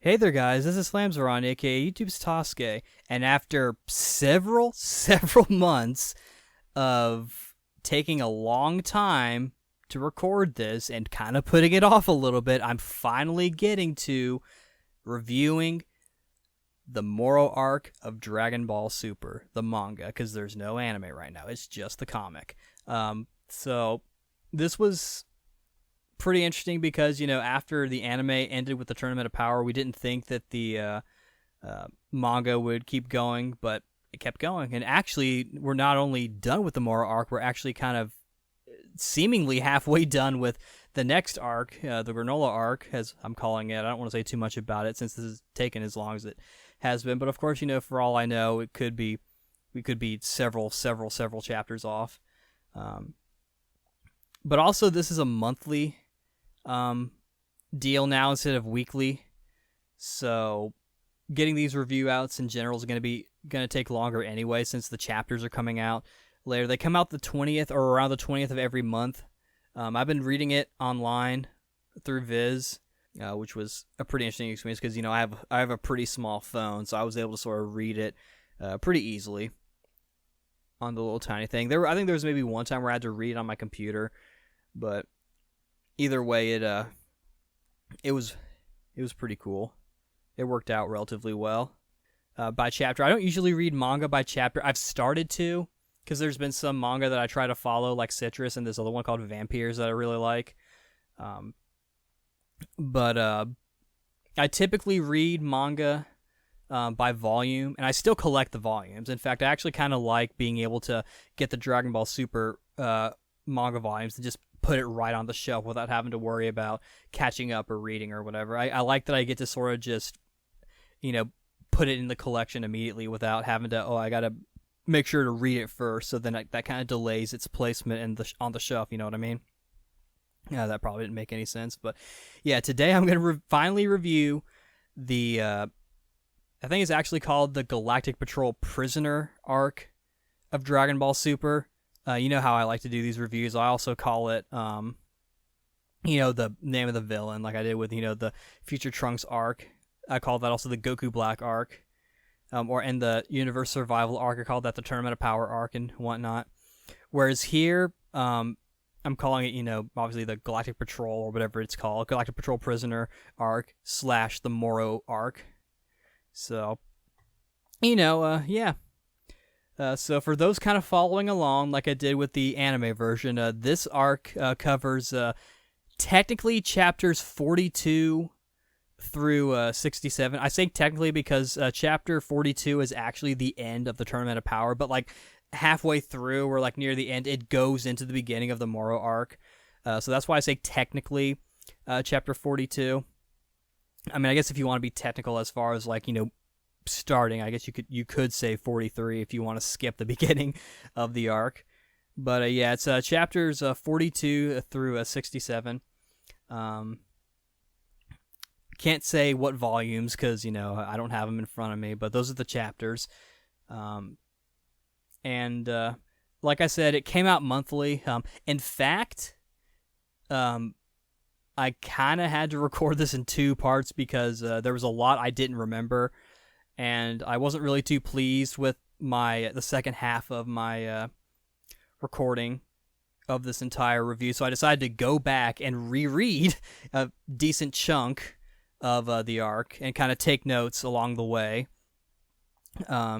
Hey there, guys. This is Slamzeron, aka YouTube's Tasuke, and after several months of taking a long time to record this and kind of putting it off a little bit, I'm finally getting to reviewing the Moro arc of Dragon Ball Super, the manga, because there's no anime right now. It's just the comic. So this was pretty interesting because, after the anime ended with the Tournament of Power, we didn't think that the manga would keep going, but it kept going. And actually, we're not only done with the Moro arc, we're actually kind of seemingly halfway done with the next arc, the Granola arc, as I'm calling it. I don't want to say too much about it since this has taken as long as it has been. But of course, for all I know, we could be several chapters off. But also, this is a monthly deal now instead of weekly, so getting these review outs in general is going to take longer anyway, since the chapters are coming out later. They come out the 20th or around the 20th of every month. I've been reading it online through Viz, which was a pretty interesting experience because I have a pretty small phone, so I was able to sort of read it pretty easily on the little tiny thing. I think there was maybe one time where I had to read on my computer, but either way, it was pretty cool. It worked out relatively well. By chapter, I don't usually read manga by chapter. I've started to, because there's been some manga that I try to follow, like Citrus, and this other one called Vampires that I really like. But I typically read manga by volume, and I still collect the volumes. In fact, I actually kind of like being able to get the Dragon Ball Super manga volumes and just put it right on the shelf without having to worry about catching up or reading or whatever. I like that I get to sort of just, put it in the collection immediately without having to, I got to make sure to read it first. So then that kind of delays its placement on the shelf, you know what I mean? Yeah, that probably didn't make any sense. But yeah, today I'm going to finally review the, I think it's actually called the Galactic Patrol Prisoner arc of Dragon Ball Super. You know how I like to do these reviews. I also call it, the name of the villain, like I did with, the Future Trunks arc. I call that also the Goku Black arc. And the Universe Survival arc, I call that the Tournament of Power arc and whatnot. Whereas here, I'm calling it, obviously the Galactic Patrol or whatever it's called, Galactic Patrol Prisoner arc / the Moro arc. So, yeah. So for those kind of following along, like I did with the anime version, this arc covers technically chapters 42 through 67. I say technically because chapter 42 is actually the end of the Tournament of Power, but like halfway through or like near the end, it goes into the beginning of the Moro arc. So that's why I say technically chapter 42. I mean, I guess if you want to be technical as far as like, starting, I guess you could say 43 if you want to skip the beginning of the arc. But yeah, it's chapters 42 through 67. Can't say what volumes because I don't have them in front of me, but those are the chapters. And like I said, it came out monthly. In fact, I kind of had to record this in two parts because there was a lot I didn't remember. And I wasn't really too pleased with the second half of my recording of this entire review, so I decided to go back and reread a decent chunk of the arc and kind of take notes along the way.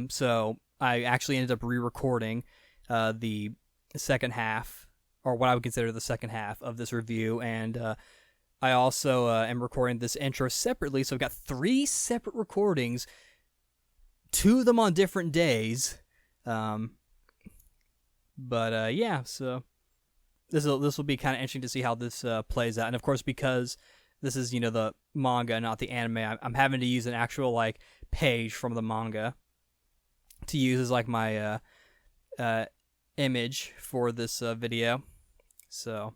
So I actually ended up re-recording the second half, or what I would consider the second half of this review, and I also am recording this intro separately, so I've got 3 separate recordings, 2 of them on different days. But yeah, so this will be kind of interesting to see how this plays out. And of course, because this is the manga, not the anime, I'm having to use an actual like page from the manga to use as like my image for this video. So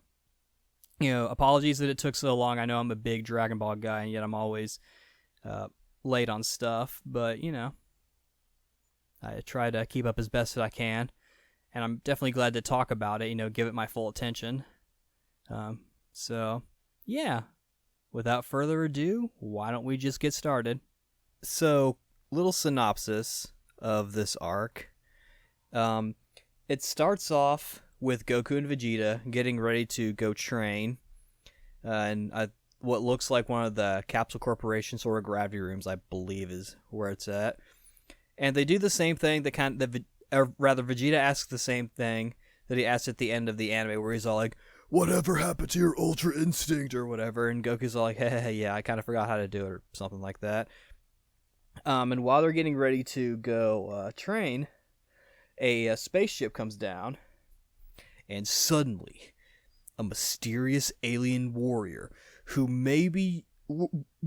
apologies that it took so long. I know I'm a big Dragon Ball guy, and yet I'm always late on stuff. But I try to keep up as best as I can, and I'm definitely glad to talk about it, give it my full attention. So, yeah. without further ado, why don't we just get started? So, little synopsis of this arc. It starts off with Goku and Vegeta getting ready to go train, and what looks like one of the Capsule Corporation sort of gravity rooms, I believe, is where it's at. And they do the same thing. Vegeta asks the same thing that he asked at the end of the anime, where he's all like, "Whatever happened to your Ultra Instinct?" or whatever, and Goku's all like, "Hey, yeah, I kind of forgot how to do it," or something like that. And while they're getting ready to go train, a spaceship comes down, and suddenly, a mysterious alien warrior who may be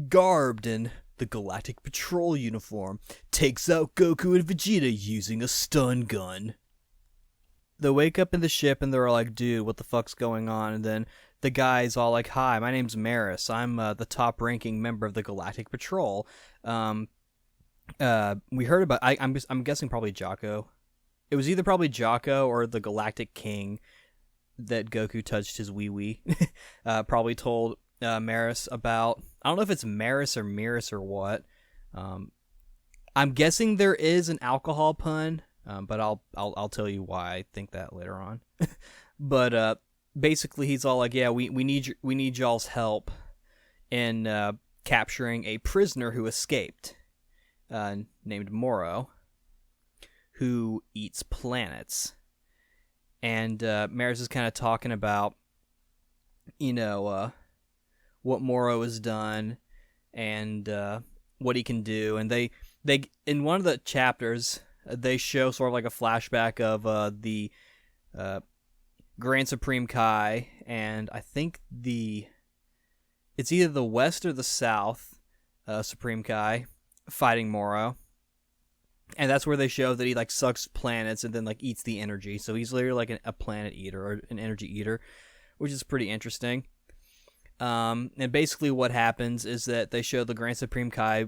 garbed in the Galactic Patrol uniform takes out Goku and Vegeta using a stun gun. They wake up in the ship and they're like, "Dude, what the fuck's going on?" And then the guy's all like, "Hi, my name's Maris. I'm the top-ranking member of the Galactic Patrol. We heard about. I'm guessing probably Jocko. It was either probably Jocko or the Galactic King that Goku touched his wee-wee. Probably told Maris about. I don't know if it's Maris or Miris or what. I'm guessing there is an alcohol pun, but I'll tell you why I think that later on. But basically, he's all like, "Yeah, we need y'all's help in capturing a prisoner who escaped, named Moro, who eats planets." And Maris is kind of talking about, what Moro has done and what he can do. And they in one of the chapters, they show sort of like a flashback of the Grand Supreme Kai, and I think it's either the West or the South Supreme Kai fighting Moro. And that's where they show that he like sucks planets and then like eats the energy. So he's literally like a planet eater or an energy eater, which is pretty interesting. And basically what happens is that they show the Grand Supreme Kai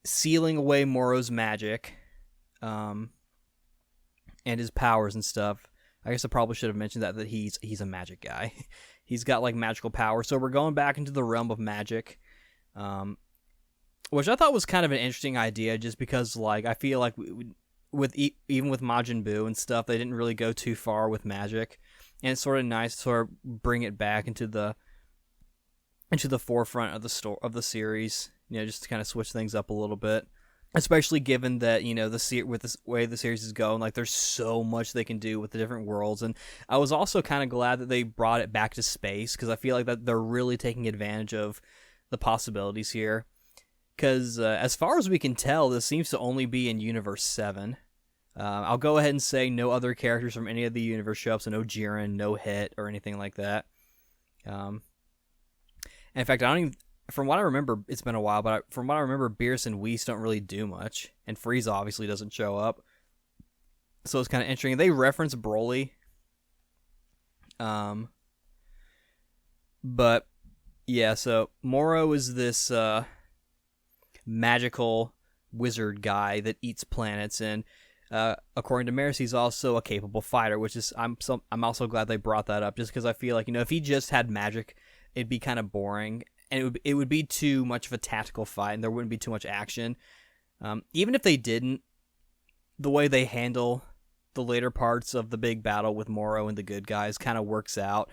sealing away Moro's magic and his powers and stuff. I guess I probably should have mentioned that he's a magic guy. He's got like magical power. So we're going back into the realm of magic. Which I thought was kind of an interesting idea, just because, like, I feel like even with Majin Buu and stuff, they didn't really go too far with magic, and it's sort of nice to sort of bring it back into the forefront of the series, just to kind of switch things up a little bit, especially given that with the way the series is going, like, there's so much they can do with the different worlds. And I was also kind of glad that they brought it back to space, because I feel like that they're really taking advantage of the possibilities here. Because as far as we can tell, this seems to only be in Universe 7. I'll go ahead and say no other characters from any of the universe show up, so no Jiren, no Hit, or anything like that. And in fact, from what I remember, it's been a while, but from what I remember, Beerus and Whis don't really do much, and Frieza obviously doesn't show up. So it's kind of interesting. They reference Broly. But, yeah, so Moro is this magical wizard guy that eats planets, and according to Maris, he's also a capable fighter, which is I'm also glad they brought that up, just because I feel like if he just had magic, it'd be kind of boring, and it would be too much of a tactical fight, and there wouldn't be too much action. Even if they didn't, the way they handle the later parts of the big battle with Moro and the good guys kind of works out,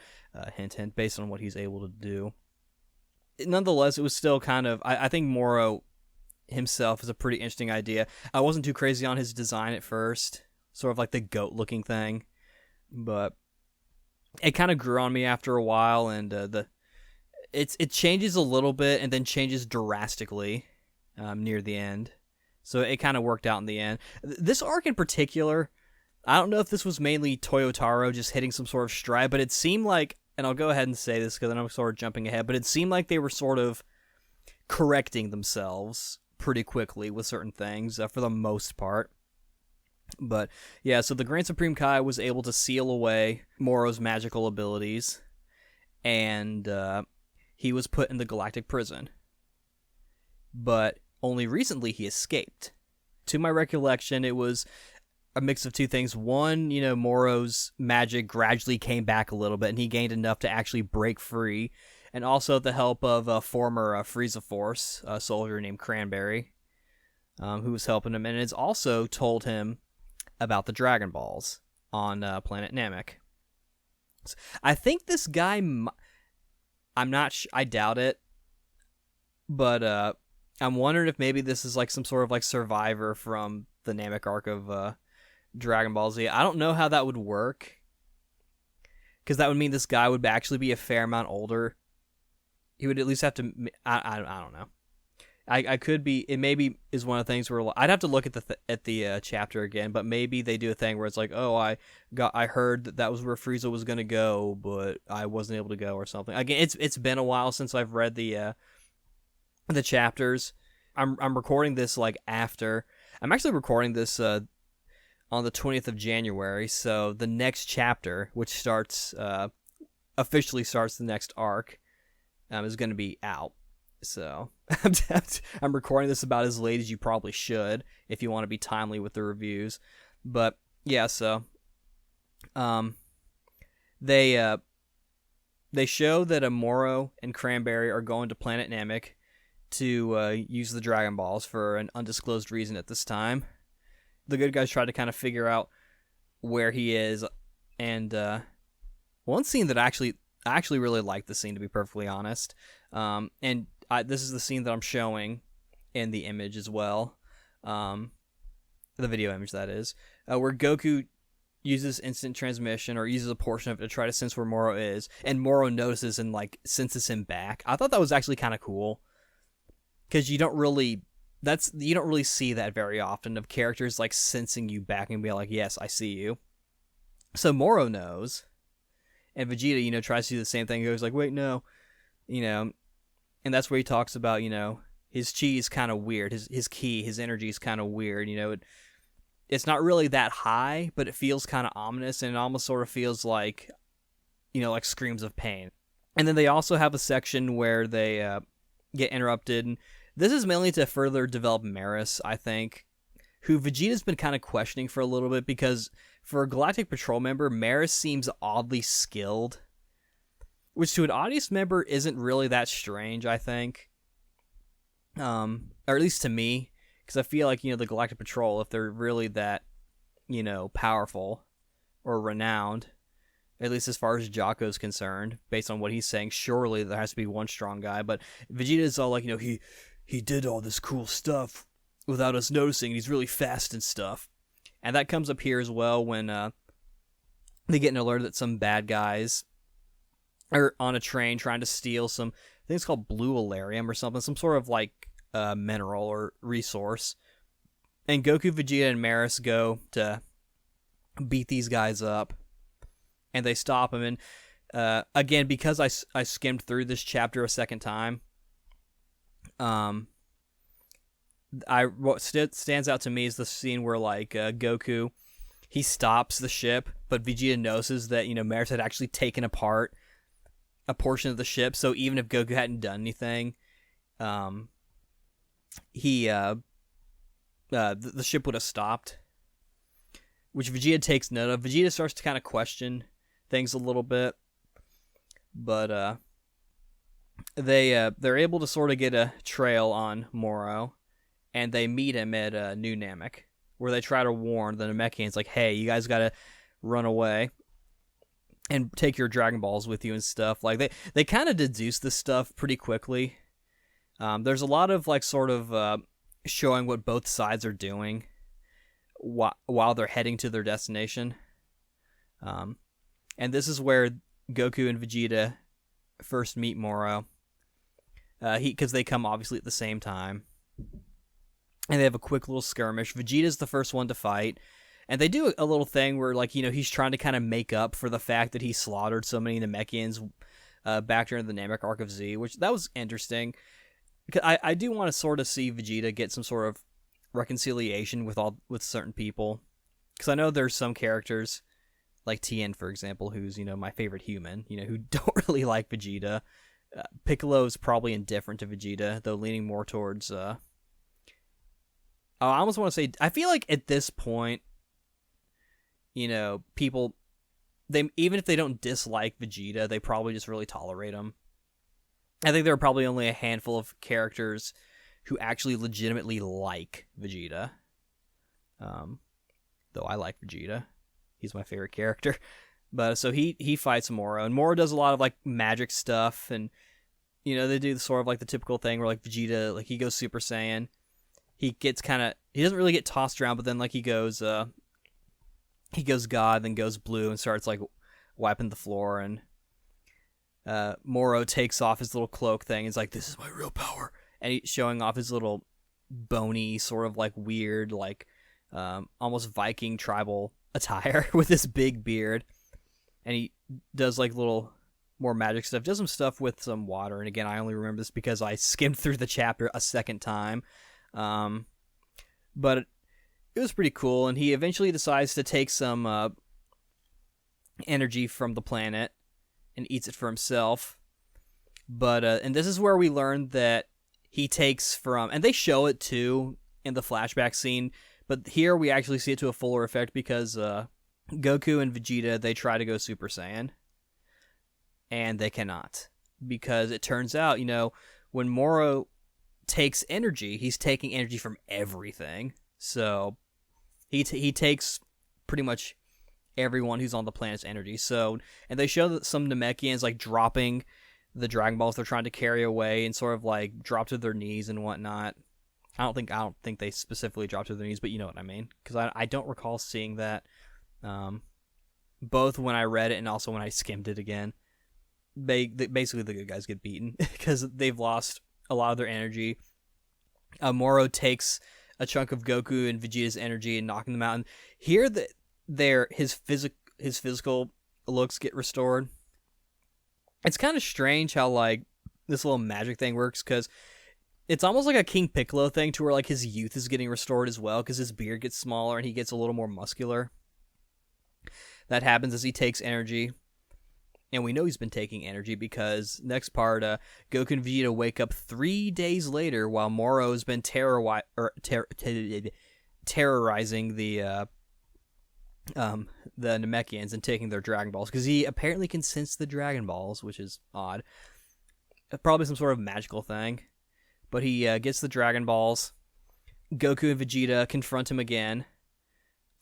hint hint, based on what he's able to do. Nonetheless, it was still kind of I think Moro himself is a pretty interesting idea. I wasn't too crazy on his design at first, sort of like the goat looking thing, but it kind of grew on me after a while, and it changes a little bit and then changes drastically near the end, so it kind of worked out in the end. This arc in particular, I don't know if this was mainly Toyotaro just hitting some sort of stride, but it seemed like, and I'll go ahead and say this because I'm sort of jumping ahead, but it seemed like they were sort of correcting themselves pretty quickly with certain things for the most part. But yeah, so the Grand Supreme Kai was able to seal away Moro's magical abilities, and he was put in the Galactic prison. But only recently he escaped. To my recollection, it was a mix of two things. One, Moro's magic gradually came back a little bit, and he gained enough to actually break free. and also the help of a former Frieza Force soldier named Cranberry, who was helping him, and it's also told him about the Dragon Balls on planet Namek. So I think this guy, I'm not I doubt it, but I'm wondering if maybe this is like some sort of like survivor from the Namek arc of Dragon Ball Z. I don't know how that would work, because that would mean this guy would actually be a fair amount older. He would at least have to. I don't know. I could be. It maybe is one of the things where I'd have to look at the chapter again, but maybe they do a thing where it's like, oh, I heard that was where Frieza was gonna go, but I wasn't able to go or something. Again, it's been a while since I've read the chapters. I'm recording this like after. I'm actually recording this on the 20th of January, so the next chapter, which starts officially starts the next arc, is going to be out. So I'm recording this about as late as you probably should if you want to be timely with the reviews. But yeah, so they show that Moro and Cranberry are going to Planet Namek to use the Dragon Balls for an undisclosed reason at this time. The good guys try to kind of figure out where he is, and one scene that I actually really like the scene, to be perfectly honest, and this is the scene that I'm showing in the image as well, the video image that is, where Goku uses instant transmission, or uses a portion of it to try to sense where Moro is, and Moro notices and like senses him back. I thought that was actually kind of cool, because you don't really see that very often, of characters like sensing you back and be like, yes, I see you. So Moro knows, and Vegeta, tries to do the same thing. He goes like, wait, no, and that's where he talks about, his chi is kind of weird. His ki, his energy is kind of weird. It's not really that high, but it feels kind of ominous, and it almost sort of feels like, like screams of pain. And then they also have a section where they get interrupted, and this is mainly to further develop Maris, I think, who Vegeta's been kind of questioning for a little bit, because for a Galactic Patrol member, Maris seems oddly skilled, which to an audience member isn't really that strange, I think. Or at least to me, because I feel like, the Galactic Patrol, if they're really that, powerful or renowned, at least as far as Jocko's concerned, based on what he's saying, surely there has to be one strong guy. But Vegeta's all like, he did all this cool stuff without us noticing. He's really fast and stuff. And that comes up here as well when they get an alert that some bad guys are on a train trying to steal some, I think it's called blue alarium or something, some sort of like mineral or resource. And Goku, Vegeta, and Maris go to beat these guys up, and they stop him. And again, because I skimmed through this chapter a second time, what stands out to me is the scene where like Goku, he stops the ship, but Vegeta notices that Maris had actually taken apart a portion of the ship, so even if Goku hadn't done anything, the ship would have stopped, which Vegeta takes note of. Vegeta starts to kind of question things a little bit, but they're able to sort of get a trail on Moro, and they meet him at New Namek, where they try to warn the Namekians, like, hey, you guys gotta run away and take your Dragon Balls with you and stuff. Like, they kind of deduce this stuff pretty quickly. There's a lot of like sort of showing what both sides are doing while they're heading to their destination. And this is where Goku and Vegeta first meet Moro, because they come obviously at the same time, and they have a quick little skirmish. Vegeta's the first one to fight, and they do a little thing where, like, he's trying to kind of make up for the fact that he slaughtered so many Namekians back during the Namek arc of Z, which that was interesting. I do want to sort of see Vegeta get some sort of reconciliation with certain people, because I know there's some characters like Tien, for example, who's my favorite human, who don't really like Vegeta. Piccolo is probably indifferent to Vegeta, though leaning more towards I almost want to say, I feel like at this point, people, even if they don't dislike Vegeta, they probably just really tolerate him. I think there are probably only a handful of characters who actually legitimately like Vegeta. Though I like Vegeta. He's my favorite character. But so he fights Moro, and Moro does a lot of like magic stuff, and they do sort of like the typical thing where like Vegeta, like he goes Super Saiyan. He doesn't really get tossed around, but then like he goes God, then goes blue and starts like wiping the floor, and Moro takes off his little cloak thing. He's like, "This is my real power," and he's showing off his little bony, sort of like weird, like almost Viking tribal attire with this big beard. And he does like little more magic stuff, does some stuff with some water. And again, I only remember this because I skimmed through the chapter a second time. But it was pretty cool. And he eventually decides to take some energy from the planet and eats it for himself. But and this is where we learn that he takes from, and they show it too in the flashback scene, but here we actually see it to a fuller effect because Goku and Vegeta, they try to go Super Saiyan, and they cannot, because it turns out, when Moro takes energy, he's taking energy from everything. So he takes pretty much everyone who's on the planet's energy. So, and they show that some Namekians like dropping the Dragon Balls they're trying to carry away and sort of like drop to their knees and whatnot. I don't think they specifically drop to their knees, but you know what I mean, because I don't recall seeing that. Both when I read it and also when I skimmed it again. Basically the good guys get beaten because they've lost a lot of their energy. Moro takes a chunk of Goku and Vegeta's energy and knocking them out. And here his physical looks get restored. It's kind of strange how like this little magic thing works, because it's almost like a King Piccolo thing to where like his youth is getting restored as well, because his beard gets smaller and he gets a little more muscular. That happens as he takes energy. And we know he's been taking energy because next part, Goku and Vegeta wake up 3 days later while Moro has been terrorizing the Namekians and taking their Dragon Balls, because he apparently can sense the Dragon Balls, which is odd. Probably some sort of magical thing. But he gets the Dragon Balls. Goku and Vegeta confront him again,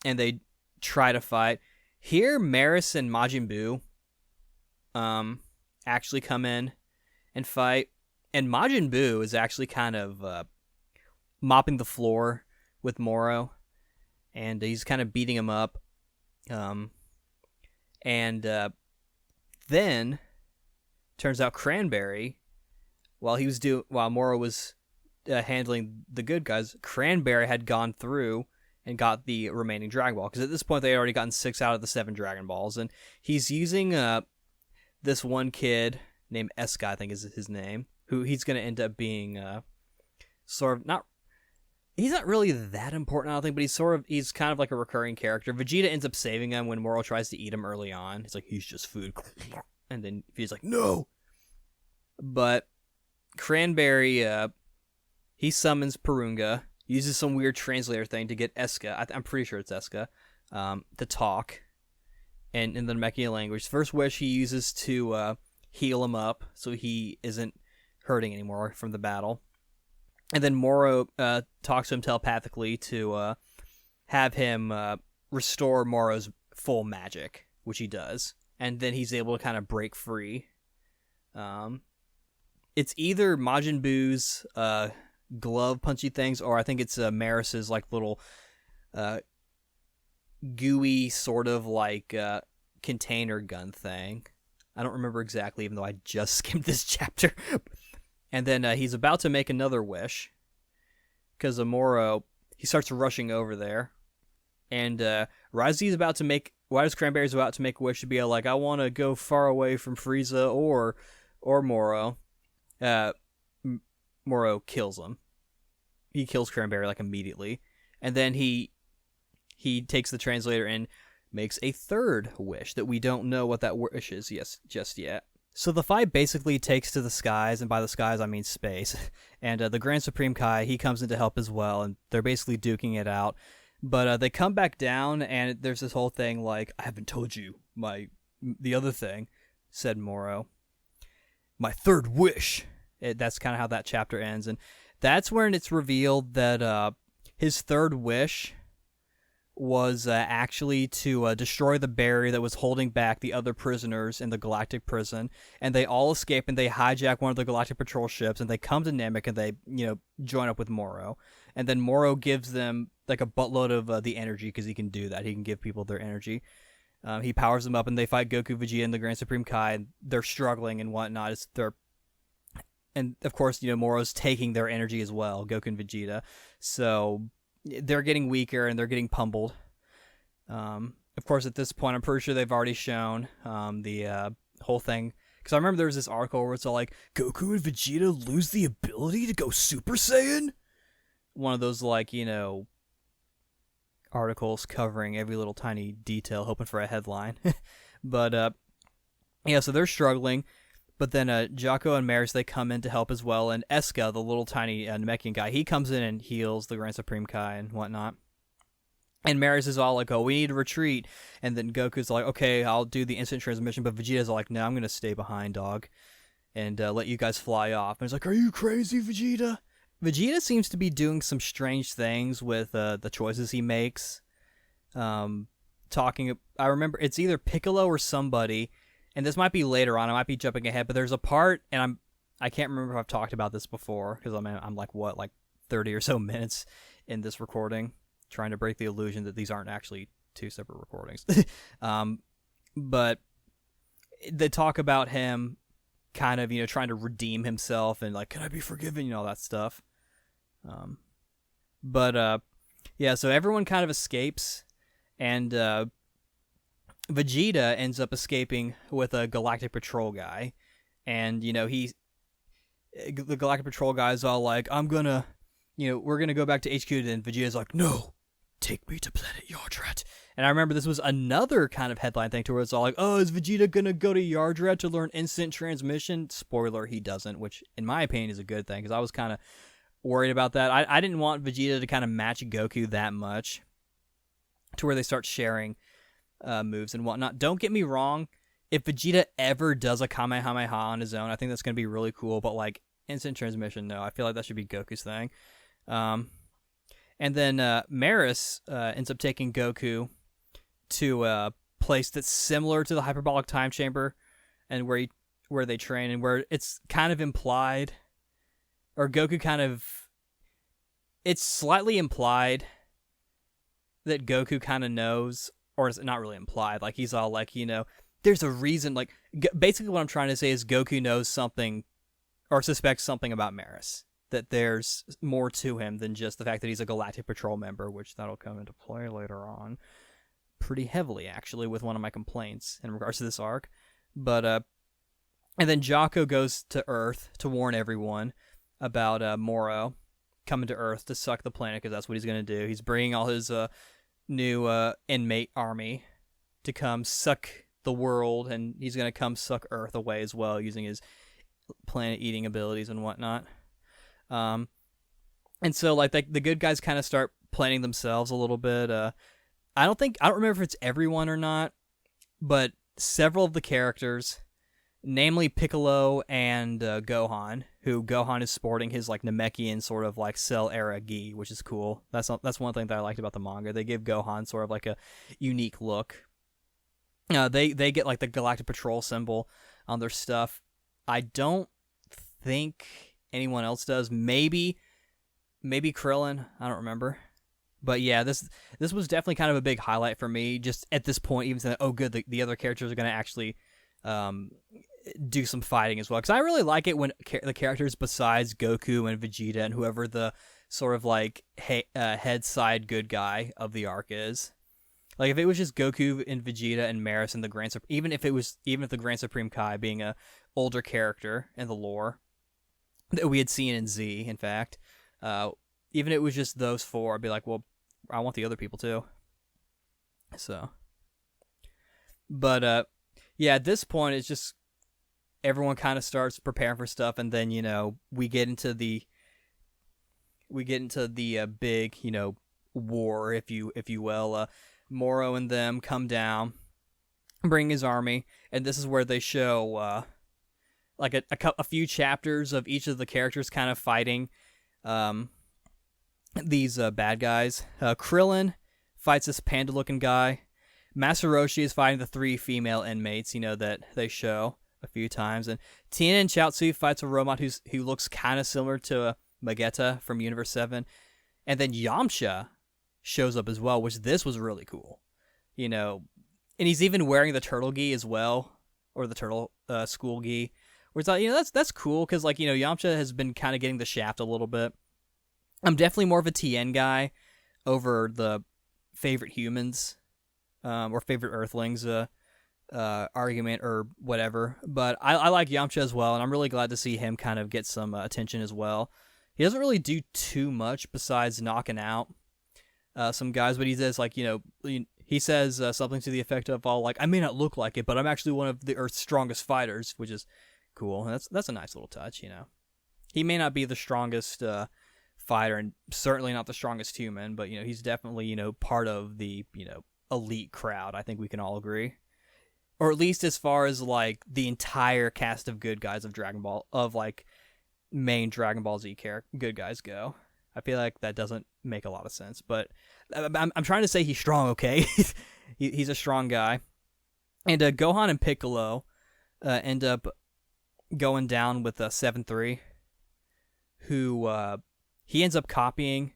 and they try to fight. Here, Maris and Majin Buu actually come in and fight. And Majin Buu is actually kind of mopping the floor with Moro, and he's kind of beating him up. Then turns out Cranberry, while Moro was handling the good guys, Cranberry had gone through and got the remaining Dragon Ball, because at this point they had already gotten 6 out of the 7 Dragon Balls, and he's using this one kid named Eska, I think is his name, who he's going to end up being sort of not. He's not really that important, I don't think, but he's kind of like a recurring character. Vegeta ends up saving him when Moro tries to eat him early on. He's like, he's just food, and then he's like, no. But Cranberry, he summons Purunga, uses some weird translator thing to get Eska, I'm pretty sure it's Eska, to talk and in the Namekian language. First wish he uses to heal him up so he isn't hurting anymore from the battle. And then Moro talks to him telepathically to have him restore Moro's full magic, which he does. And then he's able to kind of break free. It's either Majin Buu's glove punchy things, or I think it's Maris's like little gooey sort of like container gun thing. I don't remember exactly, even though I just skimmed this chapter. And then he's about to make another wish, because Moro, he starts rushing over there. And Razi's about to make, Cranberry's about to make a wish to be like, I want to go far away from Frieza or Moro. Moro kills him. He kills Cranberry like immediately. And then he takes the translator and makes a third wish that we don't know what that wish is just yet. So the fight basically takes to the skies, and by the skies I mean space. And the Grand Supreme Kai, he comes in to help as well, and they're basically duking it out. But they come back down, and there's this whole thing like, I haven't told you the other thing, said Moro. my third wish. That's kind of how that chapter ends, and that's when it's revealed that his third wish was actually to destroy the barrier that was holding back the other prisoners in the Galactic prison, and they all escape and they hijack one of the Galactic Patrol ships, and they come to Namek and they join up with Moro, and then Moro gives them like a buttload of the energy because he can do that. He can give people their energy. He powers them up and they fight Goku, Vegeta, and the Grand Supreme Kai, and they're struggling and whatnot. And of course, Moro's taking their energy as well, Goku and Vegeta. So they're getting weaker and they're getting pummeled. Of course, at this point, I'm pretty sure they've already shown the whole thing. Because I remember there was this article where it's all like, Goku and Vegeta lose the ability to go Super Saiyan? One of those, articles covering every little tiny detail, hoping for a headline. But, so they're struggling. But then Jocko and Maris, they come in to help as well. And Eska, the little tiny Namekian guy, he comes in and heals the Grand Supreme Kai and whatnot. And Maris is all like, oh, we need to retreat. And then Goku's like, okay, I'll do the instant transmission. But Vegeta's like, no, I'm going to stay behind, dog. And let you guys fly off. And he's like, are you crazy, Vegeta? Vegeta seems to be doing some strange things with the choices he makes. I remember it's either Piccolo or somebody. And this might be later on. I might be jumping ahead, but there's a part, and I can't remember if I've talked about this before because I'm like 30 or so minutes in this recording, trying to break the illusion that these aren't actually two separate recordings. But they talk about him kind of trying to redeem himself and like, can I be forgiven? All that stuff. So everyone kind of escapes, and Vegeta ends up escaping with a Galactic Patrol guy, and the Galactic Patrol guy is all like, we're gonna go back to HQ, and Vegeta's like, no, take me to planet Yardrat. And I remember this was another kind of headline thing to where it's all like, oh, is Vegeta gonna go to Yardrat to learn instant transmission? Spoiler, he doesn't, which in my opinion is a good thing, because I was kind of worried about that. I didn't want Vegeta to kind of match Goku that much to where they start sharing moves and whatnot. Don't get me wrong, if Vegeta ever does a Kamehameha on his own, I think that's going to be really cool, but instant transmission, no. I feel like that should be Goku's thing. And then Maris ends up taking Goku to a place that's similar to the hyperbolic time chamber, and where they train, and where it's kind of implied, or Goku it's slightly implied that Goku kind of knows, or is it not really implied? Like, he's all like, there's a reason. Like, basically what I'm trying to say is Goku knows something, or suspects something about Maris. That there's more to him than just the fact that he's a Galactic Patrol member, which that'll come into play later on. Pretty heavily, actually, with one of my complaints in regards to this arc. But, and then Jocko goes to Earth to warn everyone about Moro coming to Earth to suck the planet, because that's what he's going to do. He's bringing all his new inmate army to come suck the world, and he's going to come suck Earth away as well, using his planet-eating abilities and whatnot. And so the good guys kind of start planning themselves a little bit. I don't remember if it's everyone or not, but several of the characters, namely Piccolo and Gohan, who Gohan is sporting his Namekian sort of Cell era gi, which is cool. That's one thing that I liked about the manga. They give Gohan sort of a unique look. They get the Galactic Patrol symbol on their stuff. I don't think anyone else does. Maybe Krillin. I don't remember. But yeah, this was definitely kind of a big highlight for me. Just at this point, even saying, oh, good, the other characters are going to actually do some fighting as well. Because I really like it when the characters besides Goku and Vegeta and whoever the sort of head side good guy of the arc is. If it was just Goku and Vegeta and Maris and the Grand Supreme, even if the Grand Supreme Kai being a older character in the lore that we had seen in Z, in fact, even if it was just those four, I'd be like, well, I want the other people too. So, but yeah, at this point, it's just everyone kind of starts preparing for stuff, and then we get into the big war, if you will. Moro and them come down, bring his army, and this is where they show like a few chapters of each of the characters kind of fighting these bad guys. Krillin fights this panda-looking guy. Masaroshi is fighting the 3 female inmates, that they show a few times. And Tien and Chaozu fights a robot who looks kind of similar to Magetta from Universe 7. And then Yamcha shows up as well, which this was really cool. And he's even wearing the turtle gi as well, or the turtle school gi. Where it's like, that's cool, because, like, Yamcha has been kind of getting the shaft a little bit. I'm definitely more of a Tien guy over the favorite humans or favorite Earthlings argument or whatever. But I like Yamcha as well, and I'm really glad to see him kind of get some attention as well. He doesn't really do too much besides knocking out some guys, but he says, like, he says something to the effect of, all like, I may not look like it, but I'm actually one of the Earth's strongest fighters, which is cool. That's a nice little touch, He may not be the strongest fighter, and certainly not the strongest human, but he's definitely part of the elite crowd. I think we can all agree, or at least as far as like the entire cast of good guys of Dragon Ball, of like main Dragon Ball Z good guys go. I feel like that doesn't make a lot of sense, but I'm trying to say he's strong. Okay, he's a strong guy, and Gohan and Piccolo end up going down with 7-3, who he ends up copying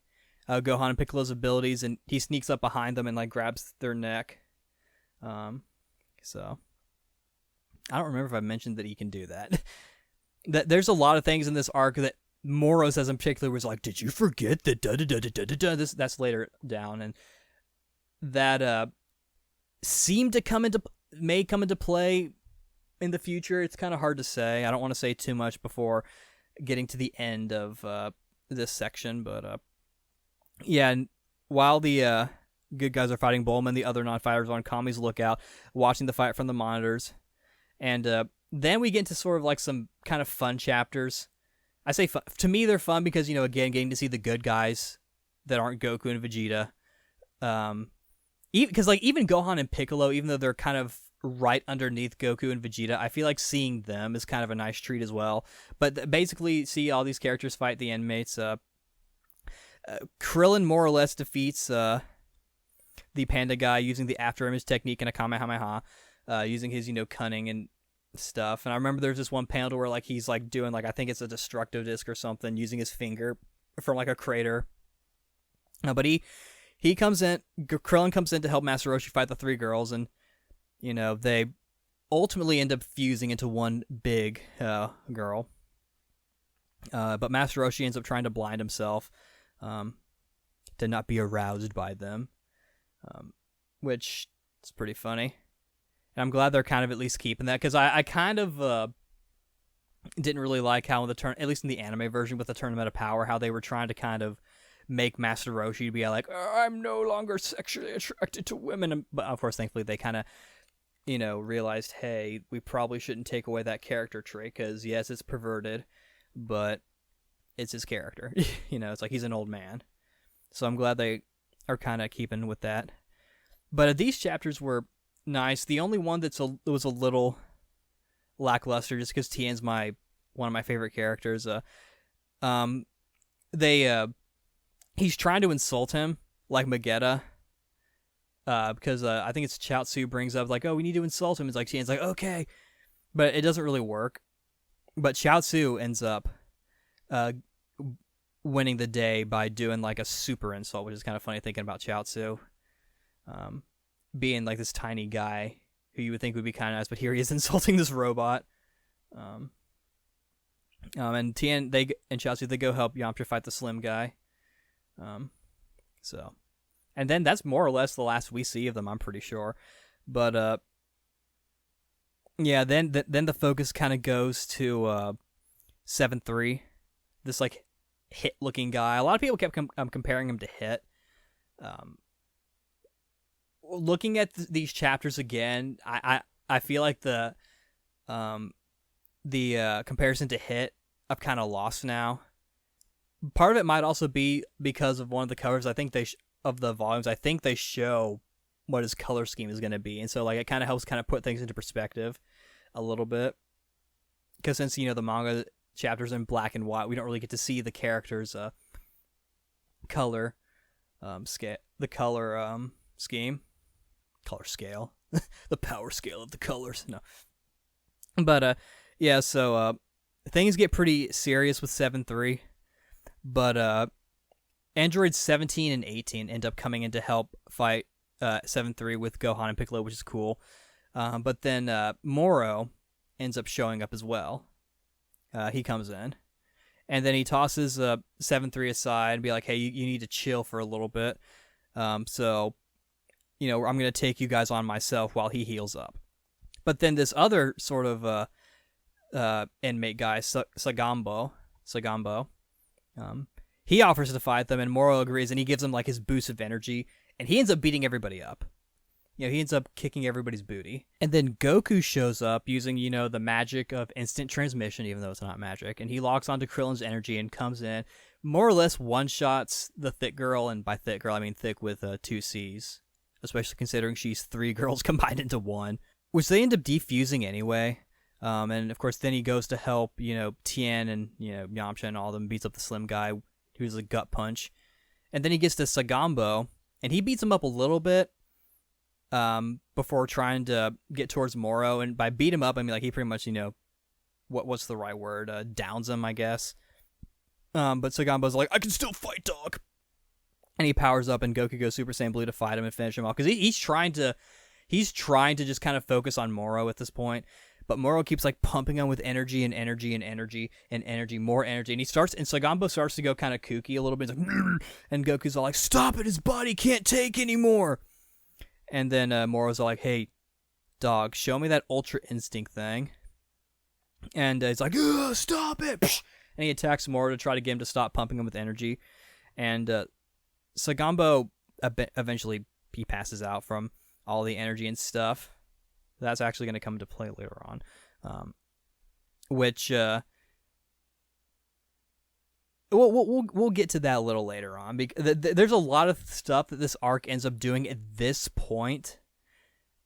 Gohan and Piccolo's abilities, and he sneaks up behind them and like grabs their neck. So I don't remember if I mentioned that he can do that. That there's a lot of things in this arc that Moro says in particular was like, did you forget that that's later down, and that may come into play in the future. It's kind of hard to say. I don't want to say too much before getting to the end of this section, but yeah, and while the good guys are fighting Bulma, the other non-fighters are on Kami's lookout, watching the fight from the monitors. And then we get into sort of like some kind of fun chapters. I say fun. To me, they're fun because, again, getting to see the good guys that aren't Goku and Vegeta. Because like even Gohan and Piccolo, even though they're kind of right underneath Goku and Vegeta, I feel like seeing them is kind of a nice treat as well. But basically, see all these characters fight the inmates. Krillin more or less defeats the panda guy using the after image technique and a Kamehameha, using his cunning and stuff. And I remember there's this one panel where like he's like doing like, I think it's a destructive disc or something, using his finger from like a crater. But he comes in, Krillin comes in to help Master Roshi fight the 3 girls, and they ultimately end up fusing into one big girl. But Master Roshi ends up trying to blind himself to not be aroused by them, which is pretty funny. And I'm glad they're kind of at least keeping that, because I kind of didn't really like how at least in the anime version with the Tournament of Power, how they were trying to kind of make Master Roshi be like, I'm no longer sexually attracted to women. But of course, thankfully, they kind of, realized, hey, we probably shouldn't take away that character trait, because yes, it's perverted, but it's his character. It's like he's an old man. So I'm glad they are kind of keeping with that. But these chapters were nice. The only one that was a little lackluster, just because Tien's one of my favorite characters. He's trying to insult him like Magetta, because I think it's Chaozu brings up like, oh, we need to insult him. It's like Tien's like, okay, but it doesn't really work. But Chaozu ends up winning the day by doing like a super insult, which is kind of funny thinking about Chaozu being like this tiny guy who you would think would be kind of nice, but here he is insulting this robot. And Tien and Chaozu, they go help Yamcha fight the slim guy. And then that's more or less the last we see of them, I'm pretty sure. But yeah, then the focus kind of goes to 7-3, this like Hit looking guy. A lot of people kept comparing him to Hit. Looking at these chapters again, I feel like the comparison to Hit, I've kind of lost now. Part of it might also be because of one of the covers. I think of the volumes, I think they show what his color scheme is going to be, and so like it kind of helps kind of put things into perspective a little bit. because since the manga chapters in black and white, we don't really get to see the characters' color scheme, color scale, the power scale of the colors. No, but yeah. So things get pretty serious with 7-3, but androids 17 and 18 end up coming in to help fight 7-3 with Gohan and Piccolo, which is cool. But then Moro ends up showing up as well. He comes in, and then he tosses 7-3 aside and be like, "Hey, you need to chill for a little bit. So, I'm going to take you guys on myself while he heals up." But then this other sort of inmate guy, Sagambo, he offers to fight them, and Moro agrees, and he gives him like his boost of energy, and he ends up beating everybody up. He ends up kicking everybody's booty. And then Goku shows up using, the magic of instant transmission, even though it's not magic. And he locks onto Krillin's energy and comes in, more or less one-shots the thick girl. And by thick girl, I mean thick with 2 C's. Especially considering she's 3 girls combined into 1. Which they end up defusing anyway. And of course, then he goes to help, Tien and, Yamcha and all of them, beats up the slim guy who's a gut punch. And then he gets to Sagambo, and he beats him up a little bit. Before trying to get towards Moro, and by beat him up, I mean like he pretty much, what's the right word? Downs him, I guess. But Sagambo's like, "I can still fight, dog," and he powers up, and Goku goes Super Saiyan Blue to fight him and finish him off because he's trying to just kind of focus on Moro at this point. But Moro keeps like pumping him with energy and energy and energy and energy, more energy, and Sagambo starts to go kind of kooky a little bit. He's like, "Grr," and Goku's all like, "Stop it! His body can't take anymore." And then Moro's like, "Hey, dog, show me that Ultra Instinct thing." And he's like, "Stop it!" And he attacks Moro to try to get him to stop pumping him with energy. And Sagambo eventually he passes out from all the energy and stuff. That's actually going to come into play later on. Which we'll get to that a little later on. Because there's a lot of stuff that this arc ends up doing at this point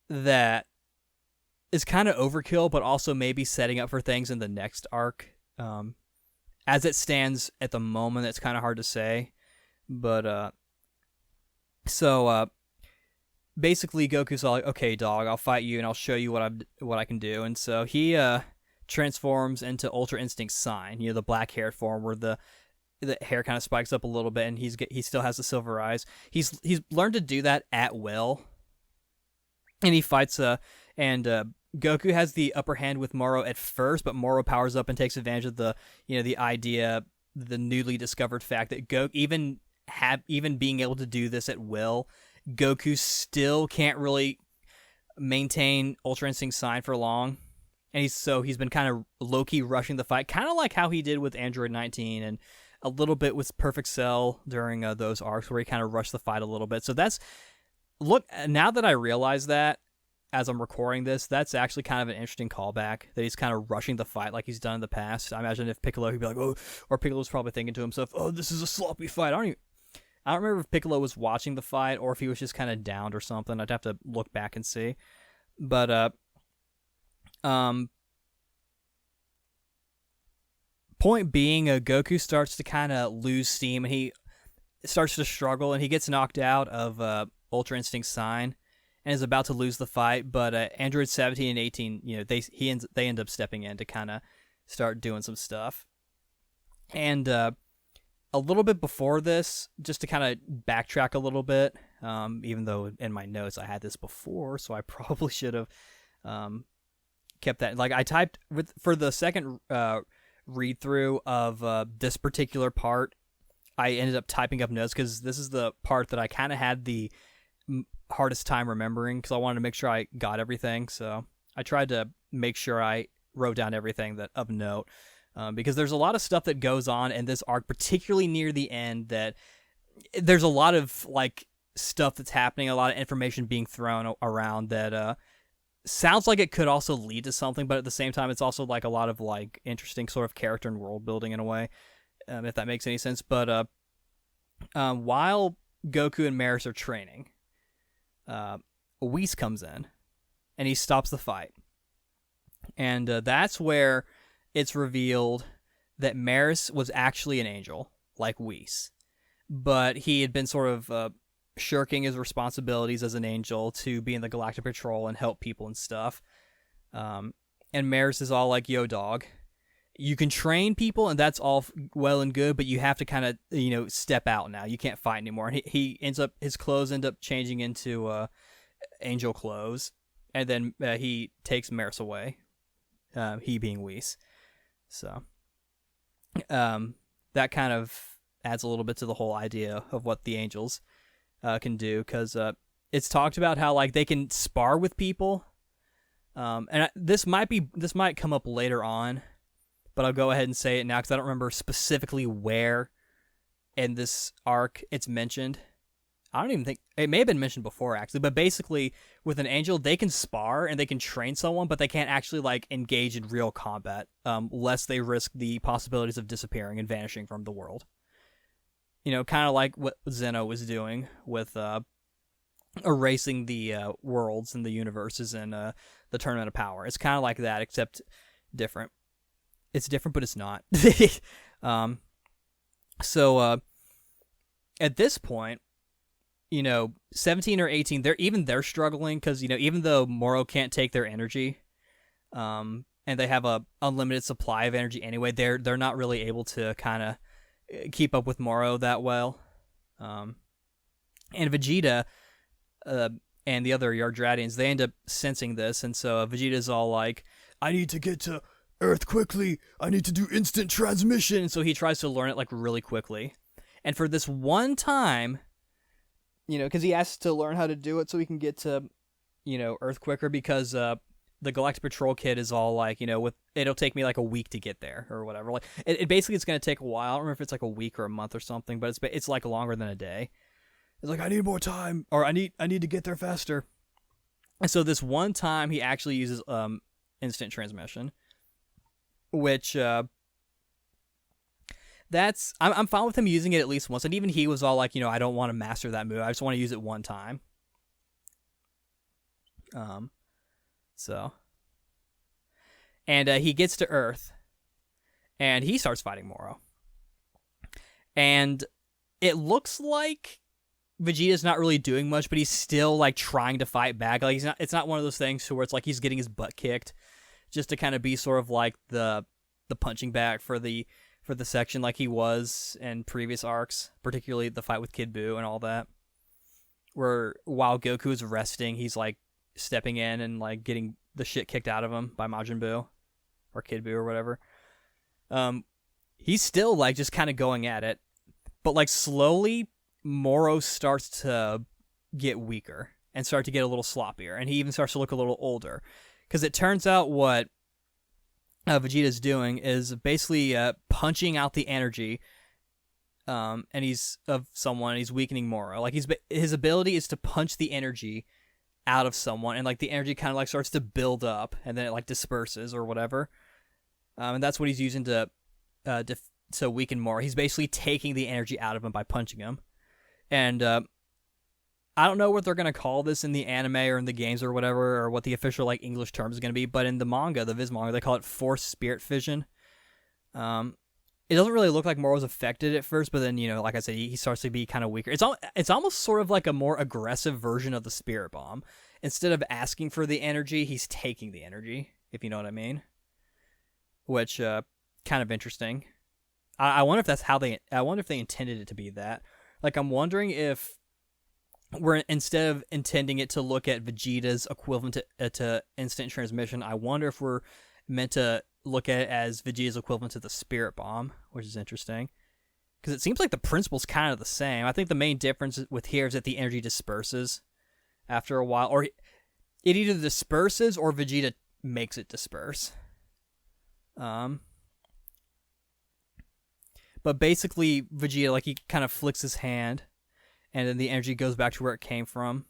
that is kind of overkill, but also maybe setting up for things in the next arc. As it stands at the moment, it's kind of hard to say. But basically Goku's all like, "Okay, dog, I'll fight you and I'll show you what I can do." And so he transforms into Ultra Instinct Sign, the black haired form where the hair kind of spikes up a little bit, and he still has the silver eyes. He's learned to do that at will, and he fights Goku has the upper hand with Moro at first, but Moro powers up and takes advantage of the idea, the newly discovered fact that even being able to do this at will, Goku still can't really maintain Ultra Instinct Sign for long. And he's been kind of low-key rushing the fight, kind of like how he did with Android 19 and a little bit with Perfect Cell during those arcs where he kind of rushed the fight a little bit. So now that I realize that as I'm recording this, that's actually kind of an interesting callback, that he's kind of rushing the fight like he's done in the past. I imagine if Piccolo, he'd be like, "Oh," or Piccolo's probably thinking to himself, "Oh, this is a sloppy fight." I don't remember if Piccolo was watching the fight or if he was just kind of downed or something. I'd have to look back and see. But point being, Goku starts to kind of lose steam, and he starts to struggle, and he gets knocked out of Ultra Instinct Sign and is about to lose the fight. But Android 17 and 18, they end up stepping in to kind of start doing some stuff. And a little bit before this, just to kind of backtrack a little bit, even though in my notes I had this before, so I probably should have kept that. Like I typed for the second read through of this particular part, I ended up typing up notes because this is the part that I kind of had the hardest time remembering because I wanted to make sure I got everything. So I tried to make sure I wrote down everything that of note. Because there's a lot of stuff that goes on in this arc, particularly near the end, that there's a lot of like stuff that's happening, a lot of information being thrown around that sounds like it could also lead to something, but at the same time, it's also like a lot of like interesting sort of character and world building in a way, if that makes any sense. But while Goku and Maris are training, Whis comes in and he stops the fight, and that's where it's revealed that Maris was actually an angel, like Whis, but he had been sort of shirking his responsibilities as an angel to be in the Galactic Patrol and help people and stuff. And Maris is all like, yo, dog, you can train people, and that's all well and good, but you have to kind of, step out now. You can't fight anymore. And his clothes end up changing into angel clothes, and then he takes Maris away, he being Whis. So that kind of adds a little bit to the whole idea of what the angels can do, because it's talked about how like they can spar with people, and this might come up later on, but I'll go ahead and say it now because I don't remember specifically where in this arc it's mentioned. I don't even think it may have been mentioned before actually, but basically with an angel they can spar and they can train someone, but they can't actually like engage in real combat, lest they risk the possibilities of disappearing and vanishing from the world. Kind of like what Zeno was doing with erasing the worlds and the universes in the Tournament of Power. It's kind of like that, except different. It's different, but it's not. So at this point, 17 or 18, they're struggling because, even though Moro can't take their energy, and they have a unlimited supply of energy anyway, they're not really able to kind of keep up with Moro that well. And Vegeta and the other Yardratians, they end up sensing this, and so Vegeta's all like, I need to get to Earth quickly, I need to do instant transmission, and so he tries to learn it like really quickly. And for this one time, because he has to learn how to do it so he can get to, Earth quicker, because the Galactic Patrol kid is all like, it'll take me like a week to get there or whatever. Like it basically it's going to take a while. I don't remember if it's like a week or a month or something, but it's like longer than a day. It's like, I need more time, or I need to get there faster. And so this one time he actually uses instant transmission, which I'm fine with him using it at least once. And even he was all like, I don't want to master that move. I just want to use it one time. And he gets to Earth, and he starts fighting Moro. And it looks like Vegeta's not really doing much, but he's still like trying to fight back. Like it's not one of those things where it's like he's getting his butt kicked, just to kind of be sort of like the punching bag for the section, like he was in previous arcs, particularly the fight with Kid Buu and all that. Where while Goku's resting, he's like stepping in and like getting the shit kicked out of him by Majin Buu or Kid Buu or whatever. He's still like just kind of going at it, but like slowly Moro starts to get weaker and start to get a little sloppier, and he even starts to look a little older, because it turns out what Vegeta's doing is basically punching out the energy, and he's weakening Moro. Like his ability is to punch the energy out of someone, and like the energy kind of like starts to build up, and then it like disperses or whatever. And that's what he's using to weaken Moro. He's basically taking the energy out of him by punching him. And I don't know what they're going to call this in the anime or in the games or whatever, or what the official like English term is going to be, but in the manga, the Viz manga, they call it forced spirit fission. It doesn't really look like Moro's affected at first, but then, like I said, he starts to be kind of weaker. It's almost sort of like a more aggressive version of the spirit bomb. Instead of asking for the energy, he's taking the energy, if you know what I mean. Which, kind of interesting. I wonder if that's I wonder if they intended it to be that. Like, I'm wondering if instead of intending it to look at Vegeta's equivalent to instant transmission, I wonder if we're meant to look at it as Vegeta's equivalent to the spirit bomb, which is interesting. Because it seems like the principle's kind of the same. I think the main difference with here is that the energy disperses after a while, or it either disperses or Vegeta makes it disperse. But basically, Vegeta, like, he kind of flicks his hand, and then the energy goes back to where it came from.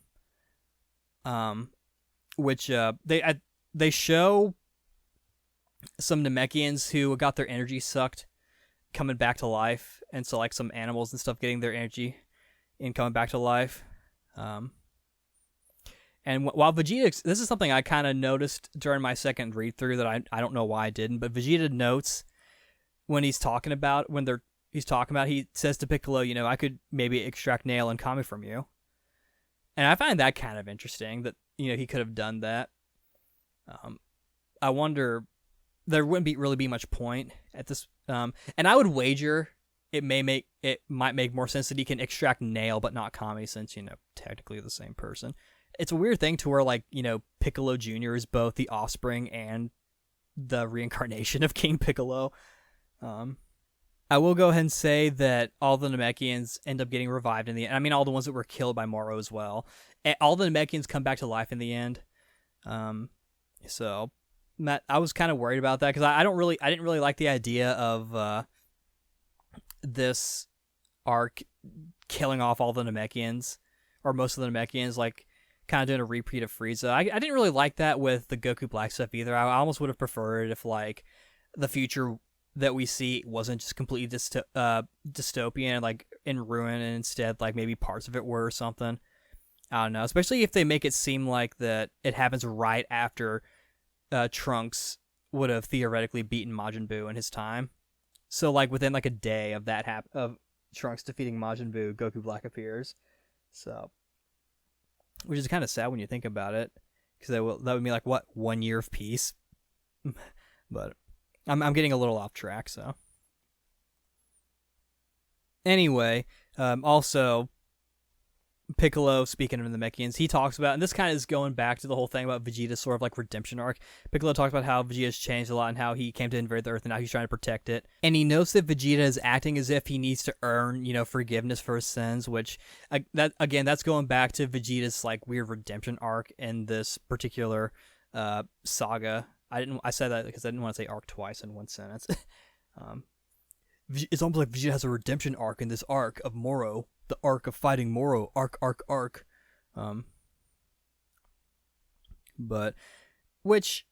Which they show some Namekians who got their energy sucked coming back to life, and so like some animals and stuff getting their energy and coming back to life. And And while Vegeta, this is something I kind of noticed during my second read through that I don't know why I didn't, but Vegeta notes when he's talking about he says to Piccolo, I could maybe extract Nail and Kami from you. And I find that kind of interesting that, he could have done that. I wonder, there wouldn't really be much point at this. And I would wager it might make more sense that he can extract Nail but not Kami, since, technically the same person. It's a weird thing to where, Piccolo Jr. is both the offspring and the reincarnation of King Piccolo. I will go ahead and say that all the Namekians end up getting revived in the end. I mean, all the ones that were killed by Moro as well. All the Namekians come back to life in the end. So, Matt, I was kind of worried about that because I didn't really like the idea of this arc killing off all the Namekians, or most of the Namekians, kind of doing a repeat of Frieza. I didn't really like that with the Goku Black stuff either. I almost would have preferred if the future that we see wasn't just completely dystopian and in ruin, and instead maybe parts of it were or something. I don't know, especially if they make it seem like that it happens right after Trunks would have theoretically beaten Majin Buu in his time. So within a day of that of Trunks defeating Majin Buu, Goku Black appears. So, which is kind of sad when you think about it, because that would be 1 year of peace. But I'm getting a little off track. So anyway, also Piccolo, speaking of the Namekians, he talks about, and this kind of is going back to the whole thing about Vegeta's sort of redemption arc. Piccolo talks about how Vegeta's changed a lot and how he came to invade the Earth and now he's trying to protect it. And he notes that Vegeta is acting as if he needs to earn, forgiveness for his sins, which that's going back to Vegeta's weird redemption arc in this particular saga. I said that because I didn't want to say arc twice in one sentence. It's almost like Vegeta has a redemption arc in this arc of Moro. The arc of fighting Moro, arc. But, which,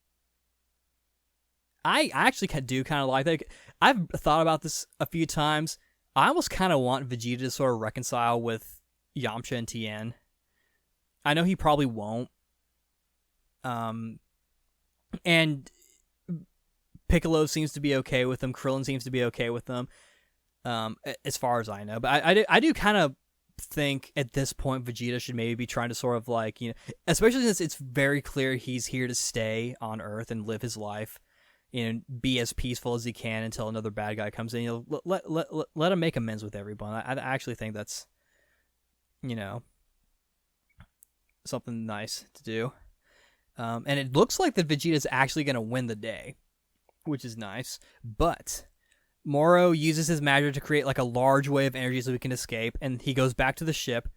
I actually do kind of like that. I've thought about this a few times. I almost kind of want Vegeta to sort of reconcile with Yamcha and Tien. I know he probably won't. And Piccolo seems to be okay with them. Krillin seems to be okay with them. As far as I know, but I do kind of think at this point Vegeta should maybe be trying to sort of especially since it's very clear he's here to stay on Earth and live his life, be as peaceful as he can until another bad guy comes in. Let him make amends with everyone. I actually think that's something nice to do. And it looks like that Vegeta is actually going to win the day, which is nice, but Moro uses his magic to create a large wave of energy so he can escape, and he goes back to the ship,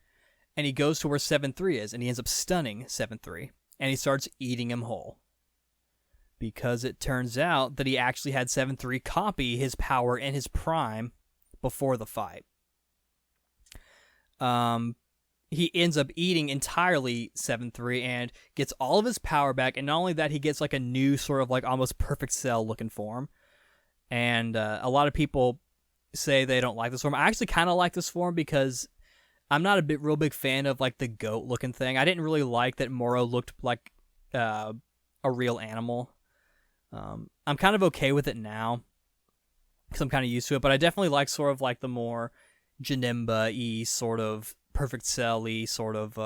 and he goes to where 7-3 is, and he ends up stunning 7-3, and he starts eating him whole. Because it turns out that he actually had 7-3 copy his power in his prime before the fight. He ends up eating entirely 7-3 and gets all of his power back, and not only that, he gets a new sort of almost perfect cell looking form. And a lot of people say they don't like this form. I actually kind of like this form because I'm not a real big fan of the goat looking thing. I didn't really like that Moro looked like a real animal. I'm kind of okay with it now because I'm kind of used to it, but I definitely like sort of the more Janemba-y sort of perfect cell-y sort of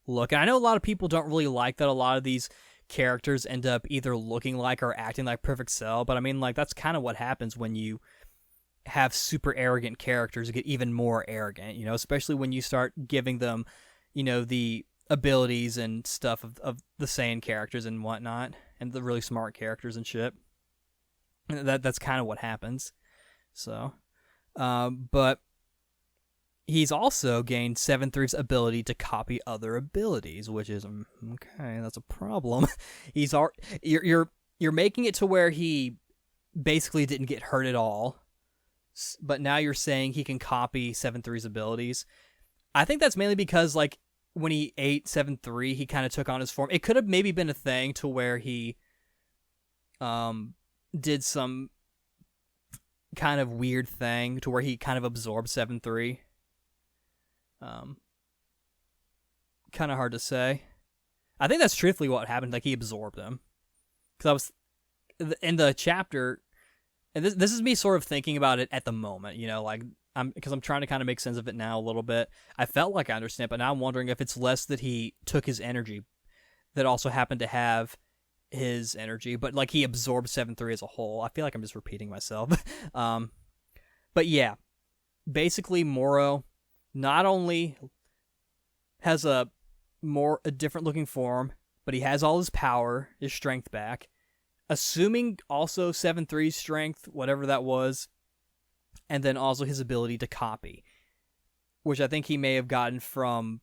look. And I know a lot of people don't really like that a lot of these characters end up either looking like or acting like Perfect Cell, but I mean that's kind of what happens when you have super arrogant characters get even more arrogant, especially when you start giving them the abilities and stuff of the Saiyan characters and whatnot, and the really smart characters and shit. That's kind of what happens. So but he's also gained 7-3's ability to copy other abilities, which is okay. That's a problem. You're making it to where he basically didn't get hurt at all, but now you're saying he can copy 7-3's abilities. I think that's mainly because when he ate 7-3, he kind of took on his form. It could have maybe been a thing to where he did some kind of weird thing to where he kind of absorbed 7-3. Kind of hard to say. I think that's truthfully what happened. Like, he absorbed him. Because I was in the chapter, and this is me sort of thinking about it at the moment, like, because I'm trying to kind of make sense of it now a little bit. I felt like I understand, but now I'm wondering if it's less that he took his energy, that also happened to have his energy, but like he absorbed 7-3 as a whole. I feel like I'm just repeating myself. But yeah, basically Moro not only has a different looking form, but he has all his power, his strength back, assuming also 7-3's strength, whatever that was, and then also his ability to copy, which I think he may have gotten from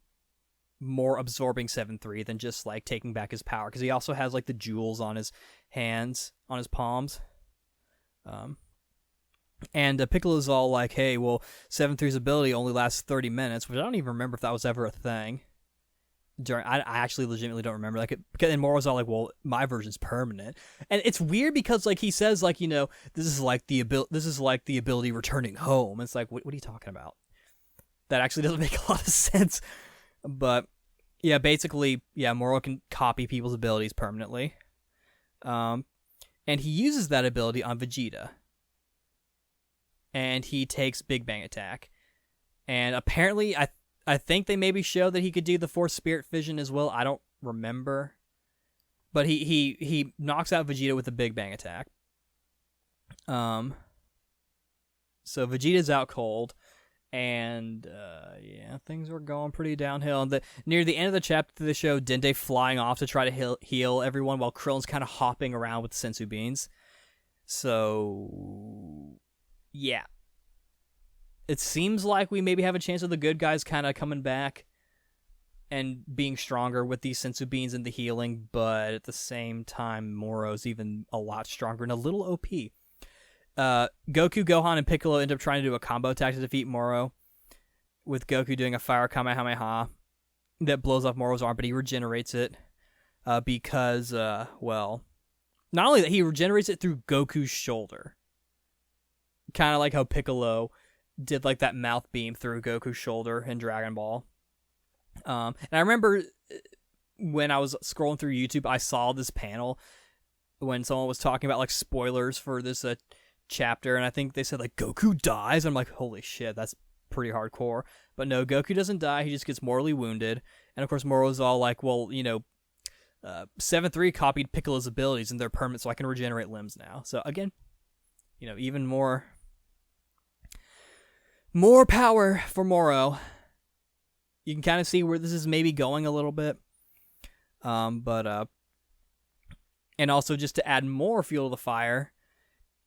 more absorbing 7-3 than just like taking back his power, because he also has like the jewels on his hands, on his palms. And Piccolo's all like, hey, well, 7-3's ability only lasts 30 minutes, which I don't even remember if that was ever a thing. I actually legitimately don't remember. Like, and Moro's all like, well, my version's permanent. And it's weird because like he says like, this is like the ability returning home. It's like, what are you talking about? That actually doesn't make a lot of sense. But yeah, basically, Moro can copy people's abilities permanently. And he uses that ability on Vegeta. And he takes Big Bang Attack. And apparently, I think they maybe show that he could do the Force Spirit Fission as well. I don't remember. But he knocks out Vegeta with the Big Bang Attack. So Vegeta's out cold. And, things were going pretty downhill. And near the end of the chapter, they show Dende flying off to try to heal everyone while Krillin's kind of hopping around with Senzu Beans. So, yeah. It seems like we maybe have a chance of the good guys kind of coming back and being stronger with these Senzu Beans and the healing, but at the same time, Moro's even a lot stronger and a little OP. Goku, Gohan, and Piccolo end up trying to do a combo attack to defeat Moro, with Goku doing a Fire Kamehameha that blows off Moro's arm, but he regenerates it because, not only that, he regenerates it through Goku's shoulder. Kind of like how Piccolo did like that mouth beam through Goku's shoulder in Dragon Ball. And I remember when I was scrolling through YouTube, I saw this panel when someone was talking about like spoilers for this chapter, and I think they said like Goku dies. I'm like, holy shit, that's pretty hardcore. But no, Goku doesn't die. He just gets mortally wounded. And of course, Moro's all like, well, 7-3 copied Piccolo's abilities and they're permanent, so I can regenerate limbs now. So again, even more power for Moro. You can kind of see where this is maybe going a little bit. And also just to add more fuel to the fire,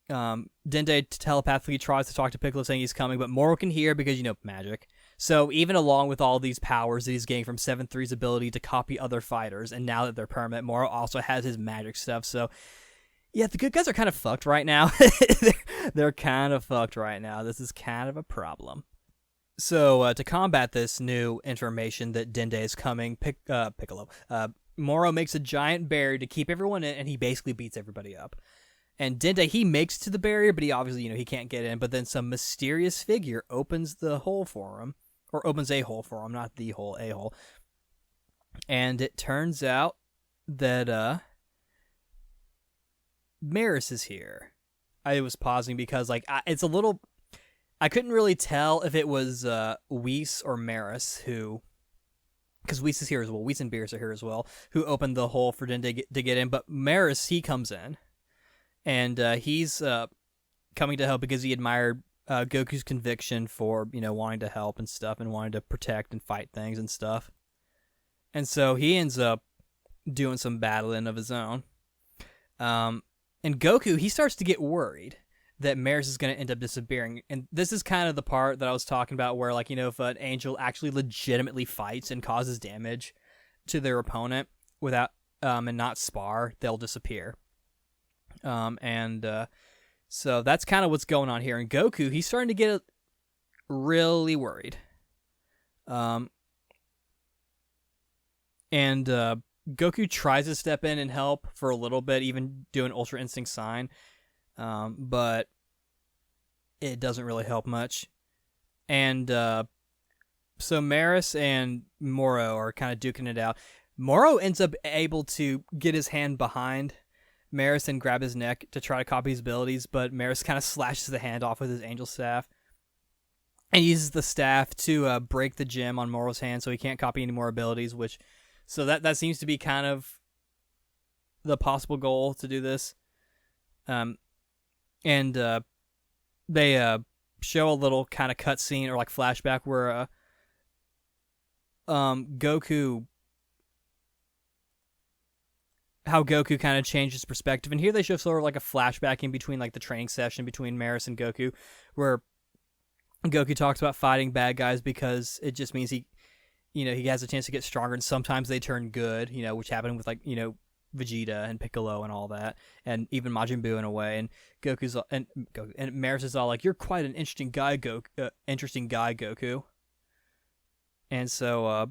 Dende telepathically tries to talk to Piccolo saying he's coming, but Moro can hear because, magic. So even along with all these powers that he's getting from 7-3's ability to copy other fighters, and now that they're permanent, Moro also has his magic stuff. So yeah, the good guys are kind of fucked right now. They're kind of fucked right now. This is kind of a problem. So to combat this new information that Dende is coming, Piccolo, Moro makes a giant barrier to keep everyone in, and he basically beats everybody up. And Dende, he makes to the barrier, but he obviously, he can't get in. But then some mysterious figure opens the hole for him, or opens a hole for him, not the hole, a hole. And it turns out that Maris is here. I was pausing because, it's a little... I couldn't really tell if it was Whis or Maris who... Because Whis is here as well. Whis and Beerus are here as well, who opened the hole for Dende to get in. But Maris, he comes in. And he's coming to help because he admired Goku's conviction for, wanting to help and stuff and wanting to protect and fight things and stuff. And so he ends up doing some battling of his own. And Goku, he starts to get worried that Maris is going to end up disappearing. And this is kind of the part that I was talking about where, if an angel actually legitimately fights and causes damage to their opponent without and not spar, they'll disappear. So that's kind of what's going on here. And Goku, he's starting to get really worried. Goku tries to step in and help for a little bit, even do an Ultra Instinct sign. But it doesn't really help much. And, so Maris and Moro are kind of duking it out. Moro ends up able to get his hand behind Maris and grab his neck to try to copy his abilities, but Maris kind of slashes the hand off with his angel staff and uses the staff to break the gem on Moro's hand so he can't copy any more abilities, so that seems to be kind of the possible goal to do this. And they show a little kind of cutscene or like flashback where Goku kind of changed his perspective, and here they show sort of like a flashback in between like the training session between Maris and Goku, where Goku talks about fighting bad guys because it just means he has a chance to get stronger, and sometimes they turn good, which happened with like Vegeta and Piccolo and all that, and even Majin Buu in a way. And and Maris is all like, "You're quite an interesting guy, Goku." And so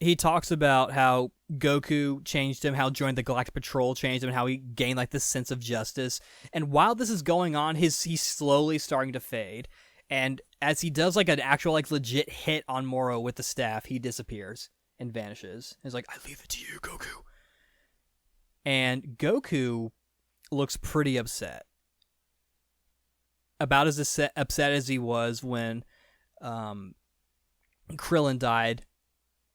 he talks about how Goku changed him, how joining the Galactic Patrol changed him, and how he gained like this sense of justice. And while this is going on, he's slowly starting to fade. And as he does like an actual like legit hit on Moro with the staff, he disappears and vanishes. He's like, "I leave it to you, Goku." And Goku looks pretty upset. About as upset as he was when Krillin died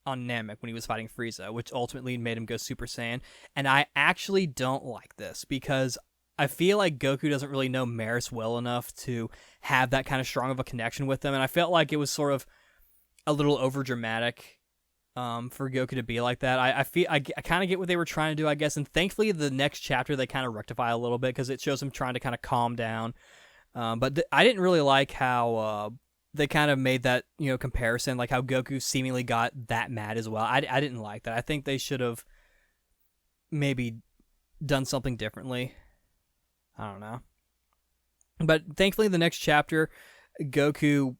on Namek when he was fighting Frieza, which ultimately made him go Super Saiyan. And I actually don't like this because I feel like Goku doesn't really know Maris well enough to have that kind of strong of a connection with them, and I felt like it was sort of a little overdramatic for Goku to be like that. I kind of get what they were trying to do, I guess, and thankfully the next chapter they kind of rectify a little bit because it shows him trying to kind of calm down. But I didn't really like how they kind of made that comparison, like how Goku seemingly got that mad as well. I didn't like that. I think they should have maybe done something differently. I don't know. But thankfully the next chapter, Goku,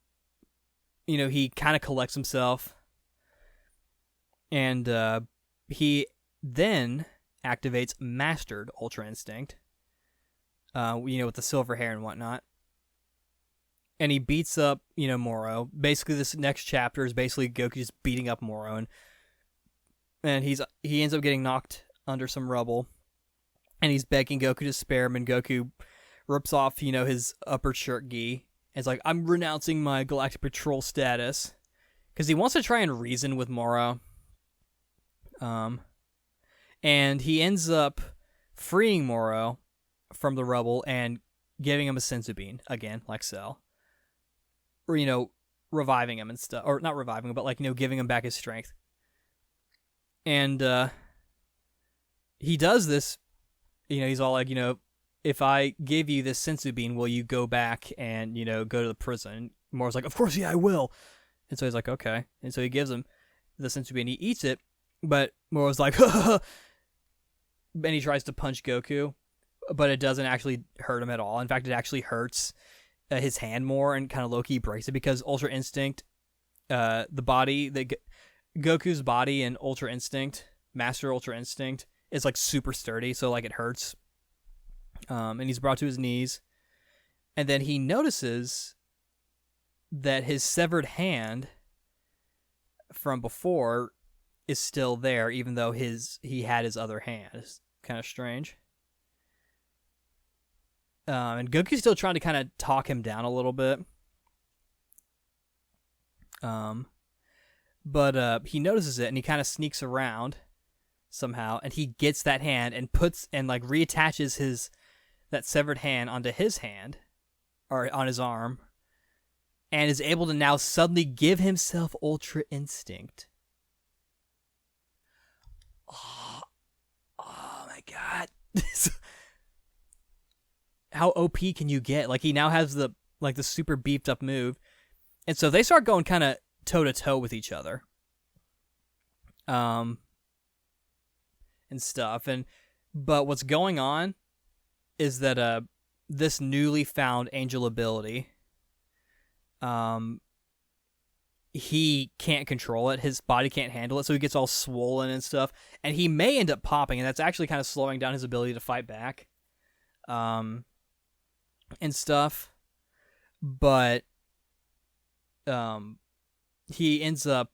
he kind of collects himself, and he then activates Mastered Ultra Instinct, with the silver hair and whatnot. And he beats up, Moro. Basically, this next chapter is basically Goku just beating up Moro, and he ends up getting knocked under some rubble, and he's begging Goku to spare him, and Goku rips off, his upper shirt gi. It's like, "I'm renouncing my Galactic Patrol status," because he wants to try and reason with Moro. And he ends up freeing Moro from the rubble and giving him a senzu bean again, like Cell. Or, reviving him and stuff. Or not reviving him, but like, giving him back his strength. And he does this, he's all like, "If I give you this senzu bean, will you go back and, go to the prison?" Moro's like, "Of course, yeah, I will." And so he's like, "Okay." And so he gives him the senzu bean. He eats it, but Moro's like, and he tries to punch Goku, but it doesn't actually hurt him at all. In fact, it actually hurts his hand more and kind of low-key breaks it because Ultra Instinct, Goku's body and Ultra Instinct, Master Ultra Instinct, is like super sturdy, so like it hurts. And he's brought to his knees, and then he notices that his severed hand from before is still there, even though he had his other hand. It's kind of strange. And Goku's still trying to kind of talk him down a little bit. But he notices it, and he kind of sneaks around somehow, and he gets that hand and reattaches that severed hand onto his hand, or on his arm, and is able to now suddenly give himself Ultra Instinct. Oh my god. How OP can you get? Like, he now has the super beefed up move. And so they start going kind of toe to toe with each other. And stuff. But what's going on is that this newly found angel ability, he can't control it. His body can't handle it, so he gets all swollen and stuff. And he may end up popping, and that's actually kind of slowing down his ability to fight back. And stuff. But he ends up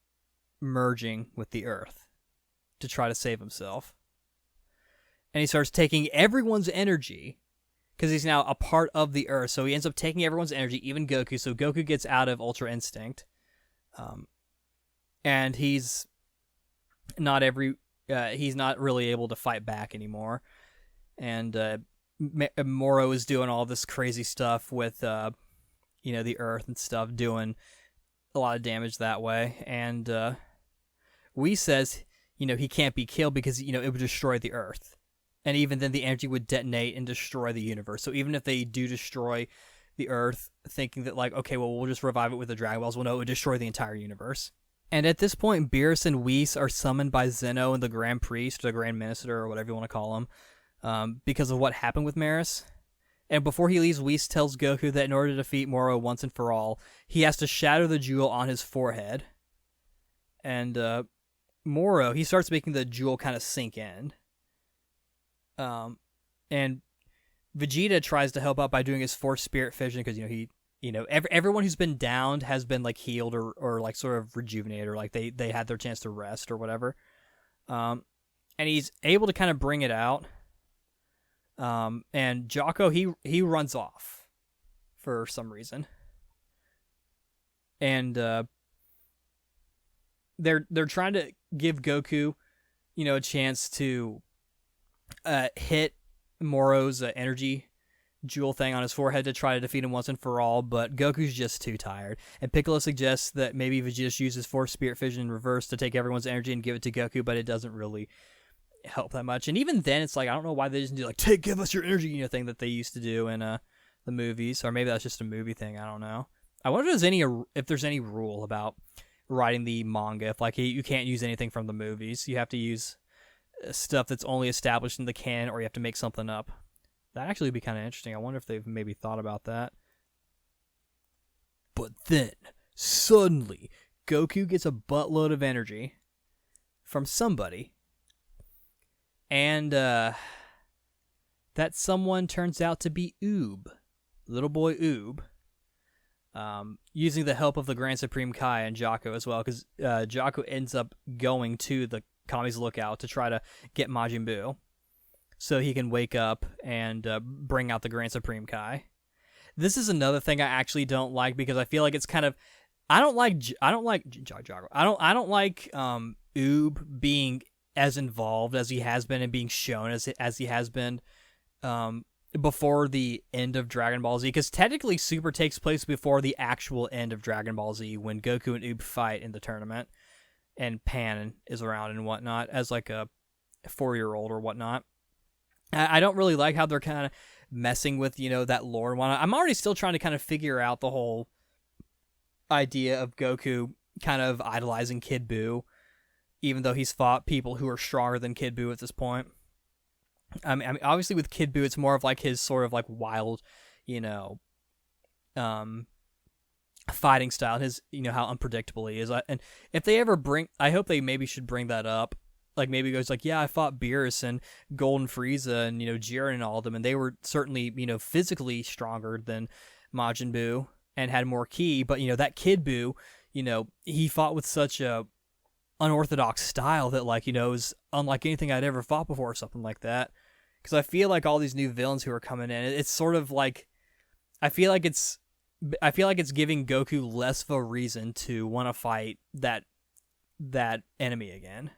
merging with the Earth to try to save himself. And he starts taking everyone's energy because he's now a part of the Earth. So he ends up taking everyone's energy, even Goku. So Goku gets out of Ultra Instinct. And he's not really able to fight back anymore. And Moro is doing all this crazy stuff with, the Earth and stuff, doing a lot of damage that way. And Whis says, he can't be killed because, it would destroy the Earth. And even then the energy would detonate and destroy the universe. So even if they do destroy the Earth, thinking that okay, well, we'll just revive it with the Dragon Balls, well, no, it would destroy the entire universe. And at this point, Beerus and Whis are summoned by Zeno and the Grand Priest, or the Grand Minister, or whatever you want to call him, because of what happened with Maris. And before he leaves, Whis tells Goku that in order to defeat Moro once and for all, he has to shatter the jewel on his forehead. And Moro, he starts making the jewel kind of sink in. And Vegeta tries to help out by doing his Force Spirit Fission because everyone who's been downed has been healed or sort of rejuvenated, or they had their chance to rest or whatever. And he's able to kind of bring it out. And Jocko he runs off for some reason. And they're trying to give Goku, a chance to hit Moro's energy jewel thing on his forehead to try to defeat him once and for all, but Goku's just too tired. And Piccolo suggests that maybe Vegeta uses Force Spirit Fission in reverse to take everyone's energy and give it to Goku, but it doesn't really help that much. And even then, it's I don't know why they just do give us your energy, thing that they used to do in the movies, or maybe that's just a movie thing. I don't know. I wonder if there's any rule about writing the manga. If you can't use anything from the movies, you have to use stuff that's only established in the canon, or you have to make something up. That'd actually be kind of interesting. I wonder if they've maybe thought about that. But then, suddenly, Goku gets a buttload of energy from somebody. And that someone turns out to be Oob. Little boy Oob. Using the help of the Grand Supreme Kai and Jocko as well, because Jocko ends up going to the Kami's Lookout to try to get Majin Buu, so he can wake up and bring out the Grand Supreme Kai. This is another thing I actually don't like, because I feel like it's kind of I don't like Oob being as involved as he has been and being shown as he has been before the end of Dragon Ball Z, because technically Super takes place before the actual end of Dragon Ball Z, when Goku and Oob fight in the tournament and Pan is around and whatnot as a 4-year-old or whatnot. I don't really like how they're kind of messing with that lore and whatnot. I'm already still trying to kind of figure out the whole idea of Goku kind of idolizing Kid Buu, even though he's fought people who are stronger than Kid Buu at this point. I mean, obviously with Kid Buu, it's more of his sort of wild, fighting style, his, how unpredictable he is. And if they ever I hope they maybe should bring that up. Maybe it goes yeah, I fought Beerus and Golden Frieza and, Jiren and all of them, and they were certainly, physically stronger than Majin Buu and had more ki, but, that Kid Buu, he fought with such a unorthodox style that, is unlike anything I'd ever fought before or something like that. Because I feel all these new villains who are coming in, it's sort of I feel like it's giving Goku less of a reason to want to fight that enemy again.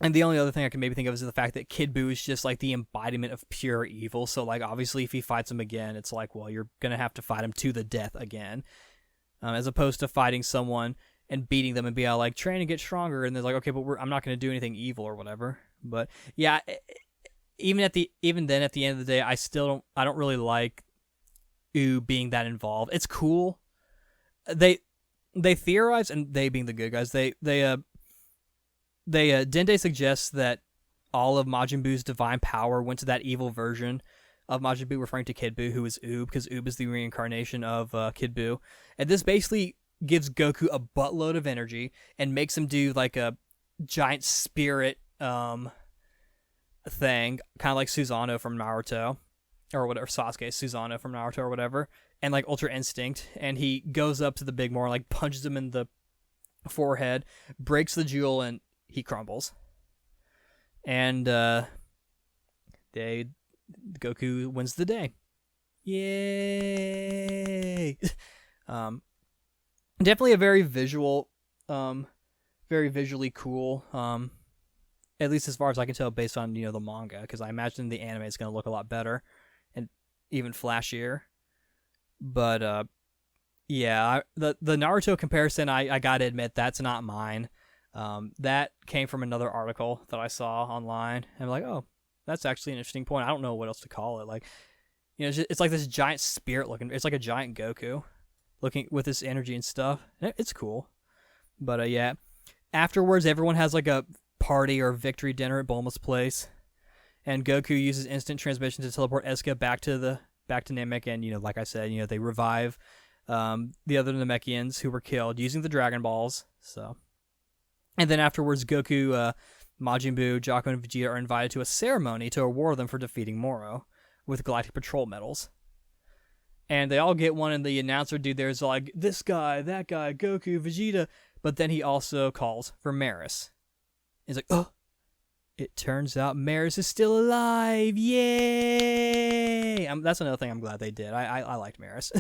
And the only other thing I can maybe think of is the fact that Kid Buu is just the embodiment of pure evil. So obviously if he fights him again, it's well, you're gonna have to fight him to the death again, as opposed to fighting someone and beating them and be all train and get stronger, and they're okay, but I'm not gonna do anything evil or whatever. But yeah, even then at the end of the day, I don't really like Oob being that involved. It's cool. They theorize, and they being the good guys, Dende suggests that all of Majin Buu's divine power went to that evil version of Majin Buu, referring to Kid Buu, who is Oob, because Oob is the reincarnation of Kid Buu. And this basically gives Goku a buttload of energy and makes him do a giant spirit thing, kind of like Susanoo from Naruto, or whatever, Sasuke, Susanoo from Naruto or whatever, and like Ultra Instinct, and he goes up to the big Moro, like punches him in the forehead, breaks the jewel, and he crumbles. And Goku wins the day. Yay! Definitely a very visual, very visually cool. At least as far as I can tell, based on the manga, because I imagine the anime is going to look a lot better and even flashier. But yeah, the Naruto comparison, I gotta admit, that's not mine. That came from another article that I saw online, and I'm like, oh, that's actually an interesting point. I don't know what else to call it. Like, it's like this giant spirit looking. It's like a giant Goku, looking with this energy and stuff. It's cool. But yeah, afterwards, everyone has like a party or victory dinner at Bulma's place, and Goku uses instant transmission to teleport Eska back to Namek, and like I said, they revive the other Namekians who were killed using the Dragon Balls. So, and then afterwards, Goku, Majin Buu, Jaco, and Vegeta are invited to a ceremony to award them for defeating Moro with Galactic Patrol medals. And they all get one, and the announcer dude there's like, this guy, that guy, Goku, Vegeta, but then he also calls for Maris. He's like, oh, it turns out Maris is still alive. Yay! That's another thing I'm glad they did. I liked Maris.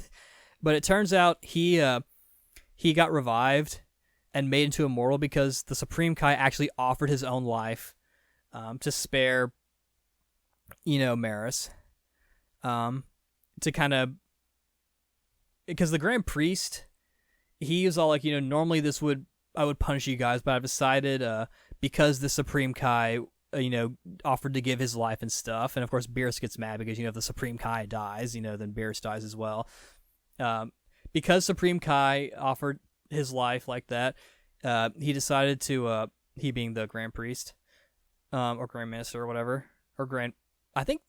But it turns out he got revived and made into immortal because the Supreme Kai actually offered his own life to spare, Maris. To kind of... Because the Grand Priest, he was all like, normally I would punish you guys, but I've decided... because the Supreme Kai, offered to give his life and stuff. And of course, Beerus gets mad because, if the Supreme Kai dies, then Beerus dies as well. Because Supreme Kai offered his life like that, he decided to, he being the Grand Priest, or Grand Minister or whatever, or I think,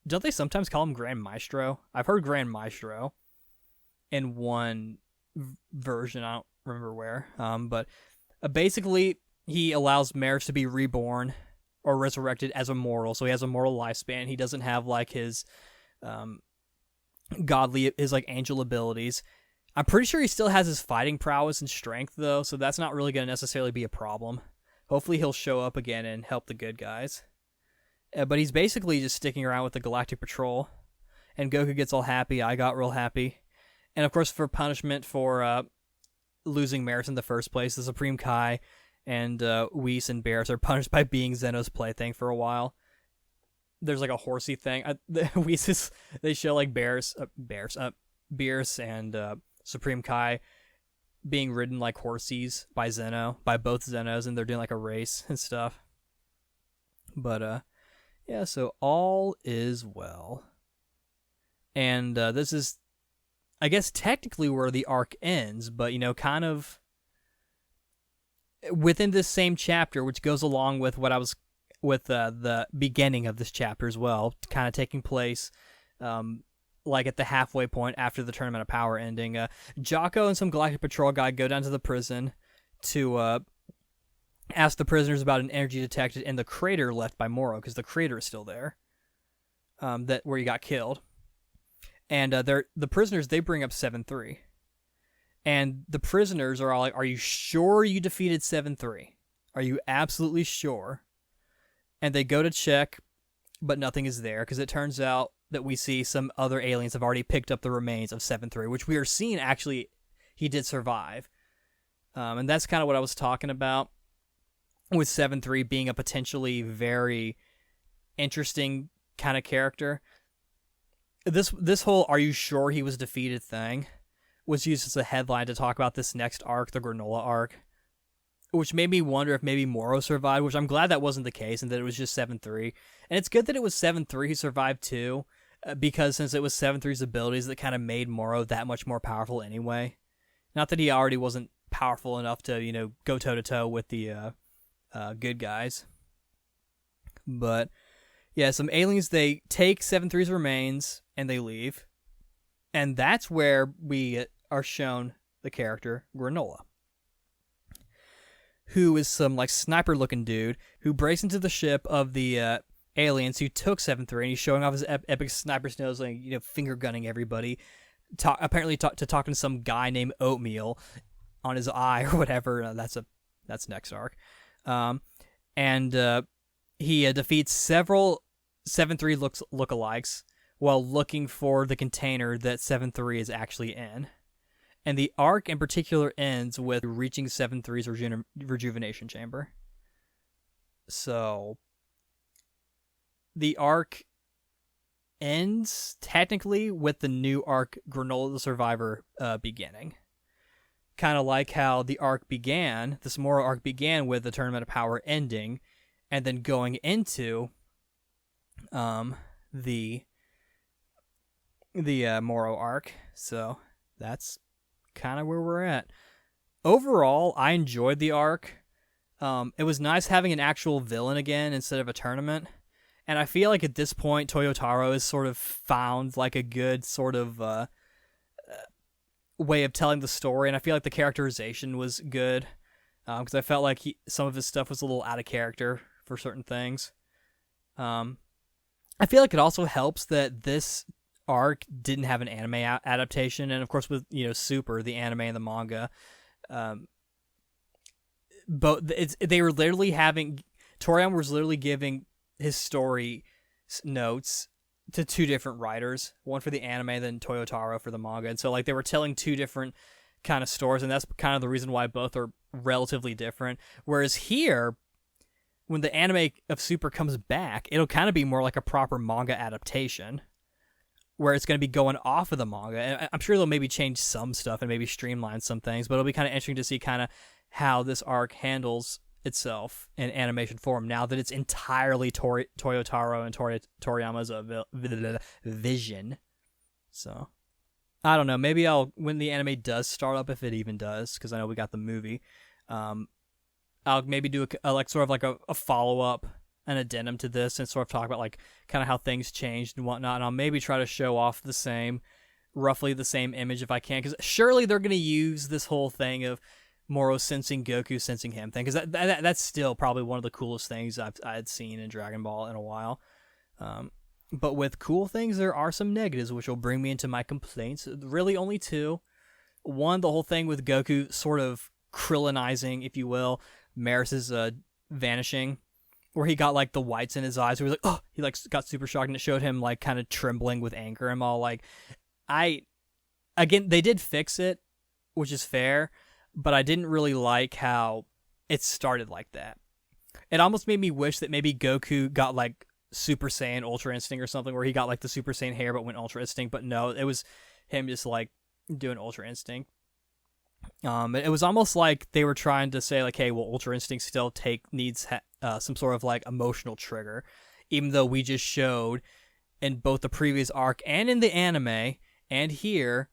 don't they sometimes call him Grand Maestro? I've heard Grand Maestro in one version, I don't remember where, but basically, he allows Maris to be reborn or resurrected as immortal, so he has a mortal lifespan. He doesn't have like his angel abilities. I'm pretty sure he still has his fighting prowess and strength though, so that's not really going to necessarily be a problem. Hopefully he'll show up again and help the good guys. But he's basically just sticking around with the Galactic Patrol, and Goku gets all happy. I got real happy. And of course, for punishment for losing Maris in the first place, the Supreme Kai and Whis and Beerus are punished by being Zeno's plaything for a while. There's like a horsey thing. They show like Beerus and Supreme Kai being ridden like horsies by both Zenos, and they're doing like a race and stuff. But yeah, so all is well. And this is, I guess, technically where the arc ends, but kind of within this same chapter, which goes along with what I was with the beginning of this chapter as well, kind of taking place like at the halfway point after the Tournament of Power ending. Jaco and some Galactic Patrol guy go down to the prison to ask the prisoners about an energy detected in the crater left by Moro, because the crater is still there, where he got killed. And the prisoners, they bring up 7-3. And the prisoners are all like, are you sure you defeated 7-3? Are you absolutely sure? And they go to check, but nothing is there, because it turns out that we see some other aliens have already picked up the remains of 7-3, which we are seeing actually he did survive. And that's kind of what I was talking about with 7-3 being a potentially very interesting kind of character. This whole "are you sure he was defeated" thing was used as a headline to talk about this next arc, the Granola arc, which made me wonder if maybe Moro survived, which I'm glad that wasn't the case and that it was just 7-3. And it's good that it was 7-3 who survived too, because since it was 7-3's abilities that kind of made Moro that much more powerful anyway. Not that he already wasn't powerful enough to, go toe-to-toe with the good guys. But yeah, some aliens, they take 7-3's remains and they leave. And that's where we are shown the character Granola, who is some like sniper looking dude who breaks into the ship of the aliens who took 7-3, and he's showing off his epic sniper skills, like, finger gunning everybody. Apparently to talking to some guy named Oatmeal on his eye or whatever. That's next arc. And he defeats several 7-3 lookalikes while looking for the container that 7-3 is actually in. And the arc in particular ends with reaching 7-3's rejuvenation chamber. So the arc ends technically with the new arc, Granola the Survivor, beginning. Kind of like how the arc began, this Moro arc began with the Tournament of Power ending, and then going into the Moro arc. So that's kind of where we're at. Overall, I enjoyed the arc. It was nice having an actual villain again instead of a tournament. And I feel like at this point, Toyotaro has sort of found like a good sort of way of telling the story. And I feel like the characterization was good. Because I felt like some of his stuff was a little out of character for certain things. I feel like it also helps that this arc didn't have an anime adaptation. And of course with, Super, the anime and the manga, but they were literally having, Toriyama was literally giving his story notes to two different writers, one for the anime, then Toyotaro for the manga. And so like they were telling two different kind of stories, and that's kind of the reason why both are relatively different. Whereas here, when the anime of Super comes back, it'll kind of be more like a proper manga adaptation, where it's going to be going off of the manga. And I'm sure they'll maybe change some stuff and maybe streamline some things, but it'll be kind of interesting to see kind of how this arc handles itself in animation form now that it's entirely Toyotaro and Toriyama's vision. So I don't know, maybe when the anime does start up, if it even does, because I know we got the movie, I'll maybe do a follow-up, an addendum to this, and sort of talk about like kind of how things changed and whatnot. And I'll maybe try to show off roughly the same image if I can, because surely they're going to use this whole thing of Moro sensing Goku sensing him thing, because that's still probably one of the coolest things I'd seen in Dragon Ball in a while. But with cool things, there are some negatives, which will bring me into my complaints. Really only two. One, the whole thing with Goku sort of Krillinizing, if you will, Maris's vanishing, where he got like the whites in his eyes, where he was like, oh, he like got super shocked, and it showed him like kind of trembling with anger. I'm all like, again, they did fix it, which is fair, but I didn't really like how it started like that. It almost made me wish that maybe Goku got like Super Saiyan Ultra Instinct or something, where he got like the Super Saiyan hair but went Ultra Instinct, but no, it was him just like doing Ultra Instinct. It was almost like they were trying to say like, hey, well, Ultra Instinct still needs some sort of like emotional trigger, even though we just showed in both the previous arc and in the anime and here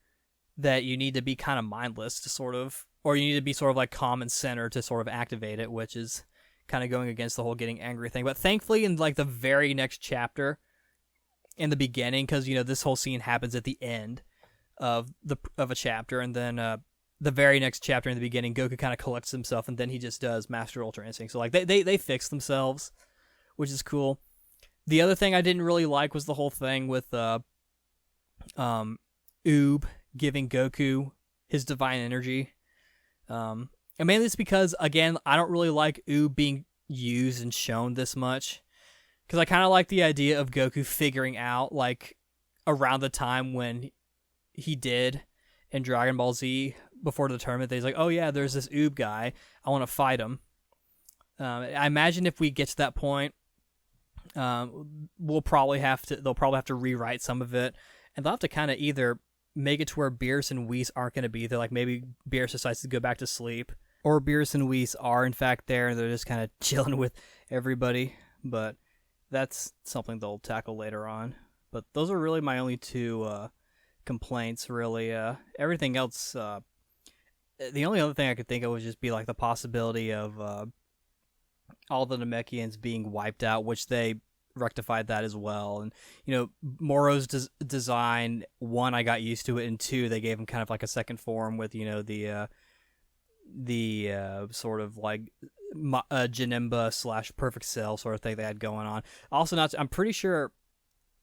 that you need to be kind of mindless to sort of, or you need to be sort of like calm and centered to sort of activate it, which is kind of going against the whole getting angry thing. But thankfully in like the very next chapter, in the beginning, because this whole scene happens at the end of a chapter, and then the very next chapter in the beginning, Goku kind of collects himself, and then he just does Master Ultra Instinct. So like they fix themselves, which is cool. The other thing I didn't really like was the whole thing with Oob giving Goku his divine energy. And mainly it's because, again, I don't really like Oob being used and shown this much, because I kind of like the idea of Goku figuring out like around the time when he did in Dragon Ball Z before the tournament, that he's like, oh yeah, there's this Oob guy, I want to fight him. I imagine if we get to that point, they'll probably have to rewrite some of it, and they'll have to kind of either make it to where Beerus and Whis aren't going to be there, like maybe Beerus decides to go back to sleep, or Beerus and Whis are in fact there and they're just kind of chilling with everybody. But that's something they'll tackle later on. But those are really my only two complaints, really. Everything else, the only other thing I could think of would just be like the possibility of all the Namekians being wiped out, which they rectified that as well. And Moro's design, one, I got used to it, and two, they gave him kind of like a second form with the sort of like Janemba / Perfect Cell sort of thing they had going on. Also, I'm pretty sure,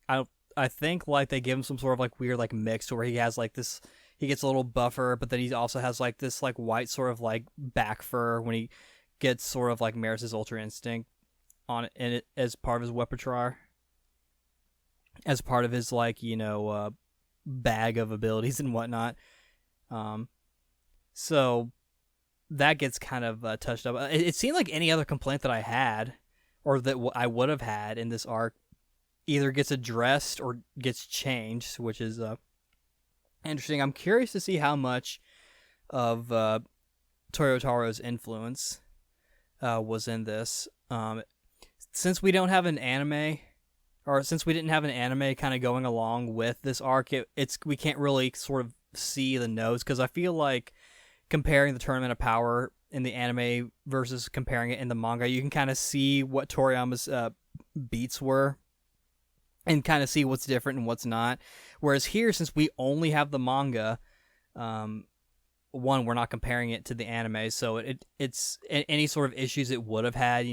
I think like they give him some sort of like weird like mix to where he has like this, he gets a little buffer, but then he also has like this like white sort of like back fur when he gets sort of like Maris's Ultra Instinct on it, and it as part of his repertoire, as part of his like bag of abilities and whatnot. So that gets kind of touched up. It seemed like any other complaint that I had, or that I would have had in this arc, either gets addressed or gets changed, which is interesting. I'm curious to see how much of Toyotaro's influence was in this. Since we don't have an anime, or since we didn't have an anime kind of going along with this arc, we can't really sort of see the notes, because I feel like comparing the Tournament of Power in the anime versus comparing it in the manga, you can kind of see what Toriyama's beats were and kind of see what's different and what's not. Whereas here, since we only have the manga, one, we're not comparing it to the anime, so it's any sort of issues it would have had,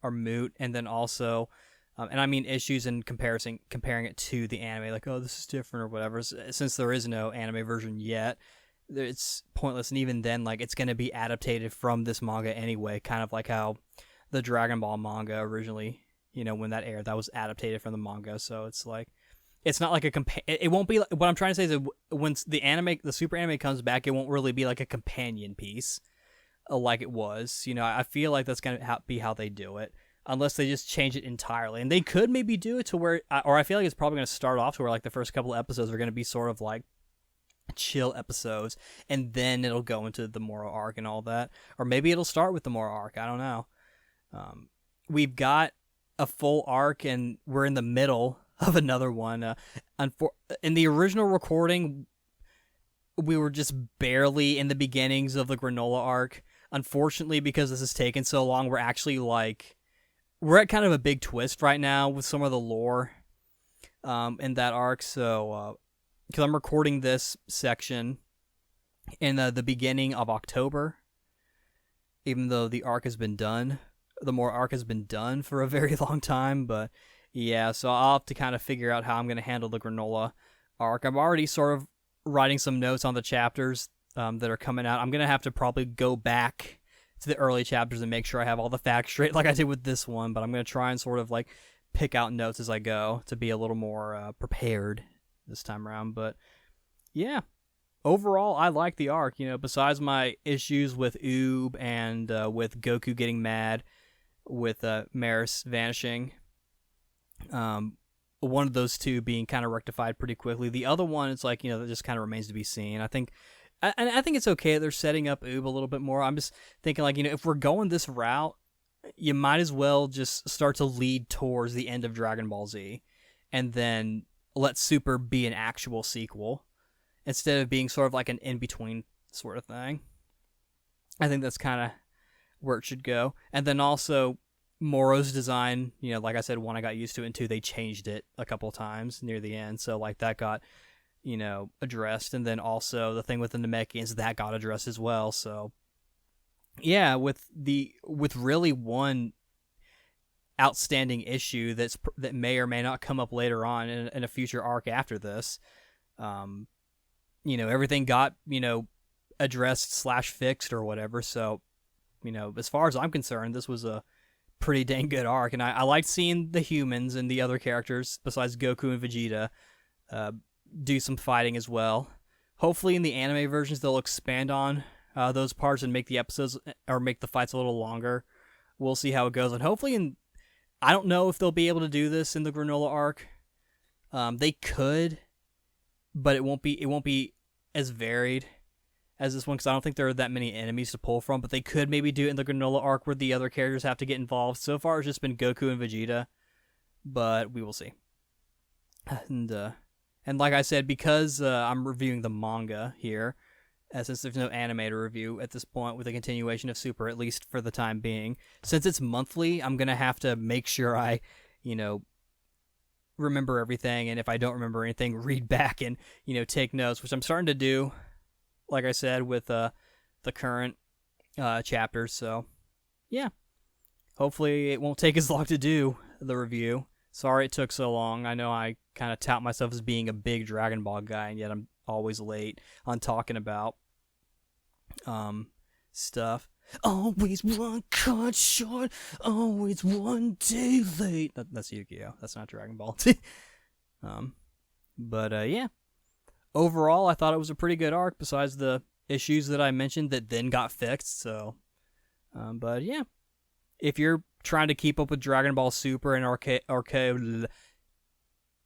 are moot. And then also, and I mean issues in comparing it to the anime, like, oh, this is different or whatever. Since there is no anime version yet, it's pointless. And even then, like, it's going to be adapted from this manga anyway, kind of like how the Dragon Ball manga originally, when that aired, that was adapted from the manga. So it's like, it's not like it won't be, what I'm trying to say is that when the super anime comes back, it won't really be like a companion piece like it was. I feel like that's going to be how they do it, unless they just change it entirely. And they could maybe do it to where, or I feel like it's probably going to start off to where like the first couple episodes are going to be sort of like chill episodes, and then it'll go into the Moro arc and all that. Or maybe it'll start with the Moro arc. I don't know. We've got a full arc, and we're in the middle of another one. In the original recording, we were just barely in the beginnings of the Granola arc. Unfortunately, because this has taken so long, we're actually we're at kind of a big twist right now with some of the lore in that arc. So, because I'm recording this section in the beginning of October, even though the arc has been done, the Moro arc has been done for a very long time. But yeah, so I'll have to kind of figure out how I'm going to handle the Granola arc. I'm already sort of writing some notes on the chapters that are coming out. I'm going to have to probably go back to the early chapters and make sure I have all the facts straight like I did with this one, but I'm going to try and sort of like pick out notes as I go to be a little more prepared this time around. But yeah, overall, I like the arc. Besides my issues with Oob and with Goku getting mad with Maris vanishing, one of those two being kind of rectified pretty quickly. The other one, it's like, that just kind of remains to be seen. I think it's okay they're setting up Oob a little bit more. I'm just thinking, like, if we're going this route, you might as well just start to lead towards the end of Dragon Ball Z, and then let Super be an actual sequel instead of being sort of like an in-between sort of thing. I think that's kind of where it should go. And then also Moro's design, like I said, one, I got used to it, and two, they changed it a couple of times near the end. So like that got, addressed. And then also the thing with the Namekians, that got addressed as well. So yeah, with really one outstanding issue that may or may not come up later on in a future arc after this, everything got, addressed / fixed or whatever. So, as far as I'm concerned, this was a pretty dang good arc, and I liked seeing the humans and the other characters besides Goku and Vegeta do some fighting as well. Hopefully in the anime versions they'll expand on those parts and make the episodes or make the fights a little longer. We'll see how it goes, and hopefully I don't know if they'll be able to do this in the Granola arc. They could, but it won't be as varied as this one, because I don't think there are that many enemies to pull from. But they could maybe do it in the Granola arc where the other characters have to get involved. So far, it's just been Goku and Vegeta, but we will see. And like I said, because I'm reviewing the manga here, since there's no anime to review at this point with a continuation of Super, at least for the time being, since it's monthly, I'm gonna have to make sure I, remember everything, and if I don't remember anything, read back and take notes, which I'm starting to do. Like I said, with the current chapters. So yeah, hopefully it won't take as long to do the review. Sorry it took so long. I know I kind of tout myself as being a big Dragon Ball guy, and yet I'm always late on talking about stuff. Always one cut short, always one day late. That's Yu-Gi-Oh! That's not Dragon Ball. But yeah. Overall, I thought it was a pretty good arc, besides the issues that I mentioned that then got fixed. So, but yeah. If you're trying to keep up with Dragon Ball Super and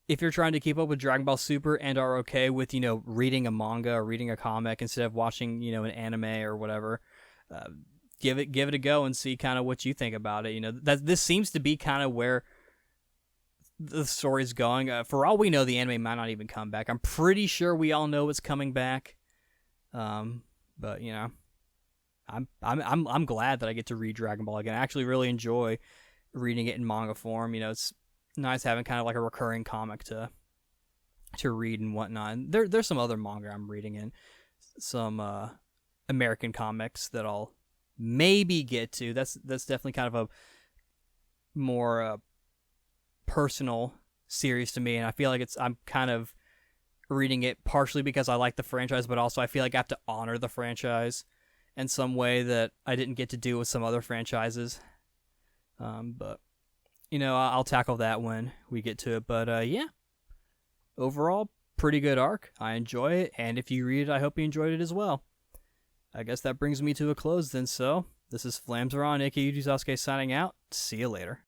if you're trying to keep up with Dragon Ball Super and are okay with, reading a manga or reading a comic instead of watching, an anime or whatever, give it a go and see kind of what you think about it. That this seems to be kind of where the story's going. For all we know, the anime might not even come back. I'm pretty sure we all know it's coming back. But I'm glad that I get to read Dragon Ball again. I actually really enjoy reading it in manga form. It's nice having kind of like a recurring comic to read and whatnot. And there's some other manga I'm reading in, some American comics that I'll maybe get to. That's definitely kind of a more personal series to me, and I feel like I'm kind of reading it partially because I like the franchise, but also I feel like I have to honor the franchise in some way that I didn't get to do with some other franchises. But I'll tackle that when we get to it. But yeah, overall, pretty good arc. I enjoy it, and if you read it, I hope you enjoyed it as well. I guess that brings me to a close then. So this is Flamsaron, aka Tasuke, signing out. See you later.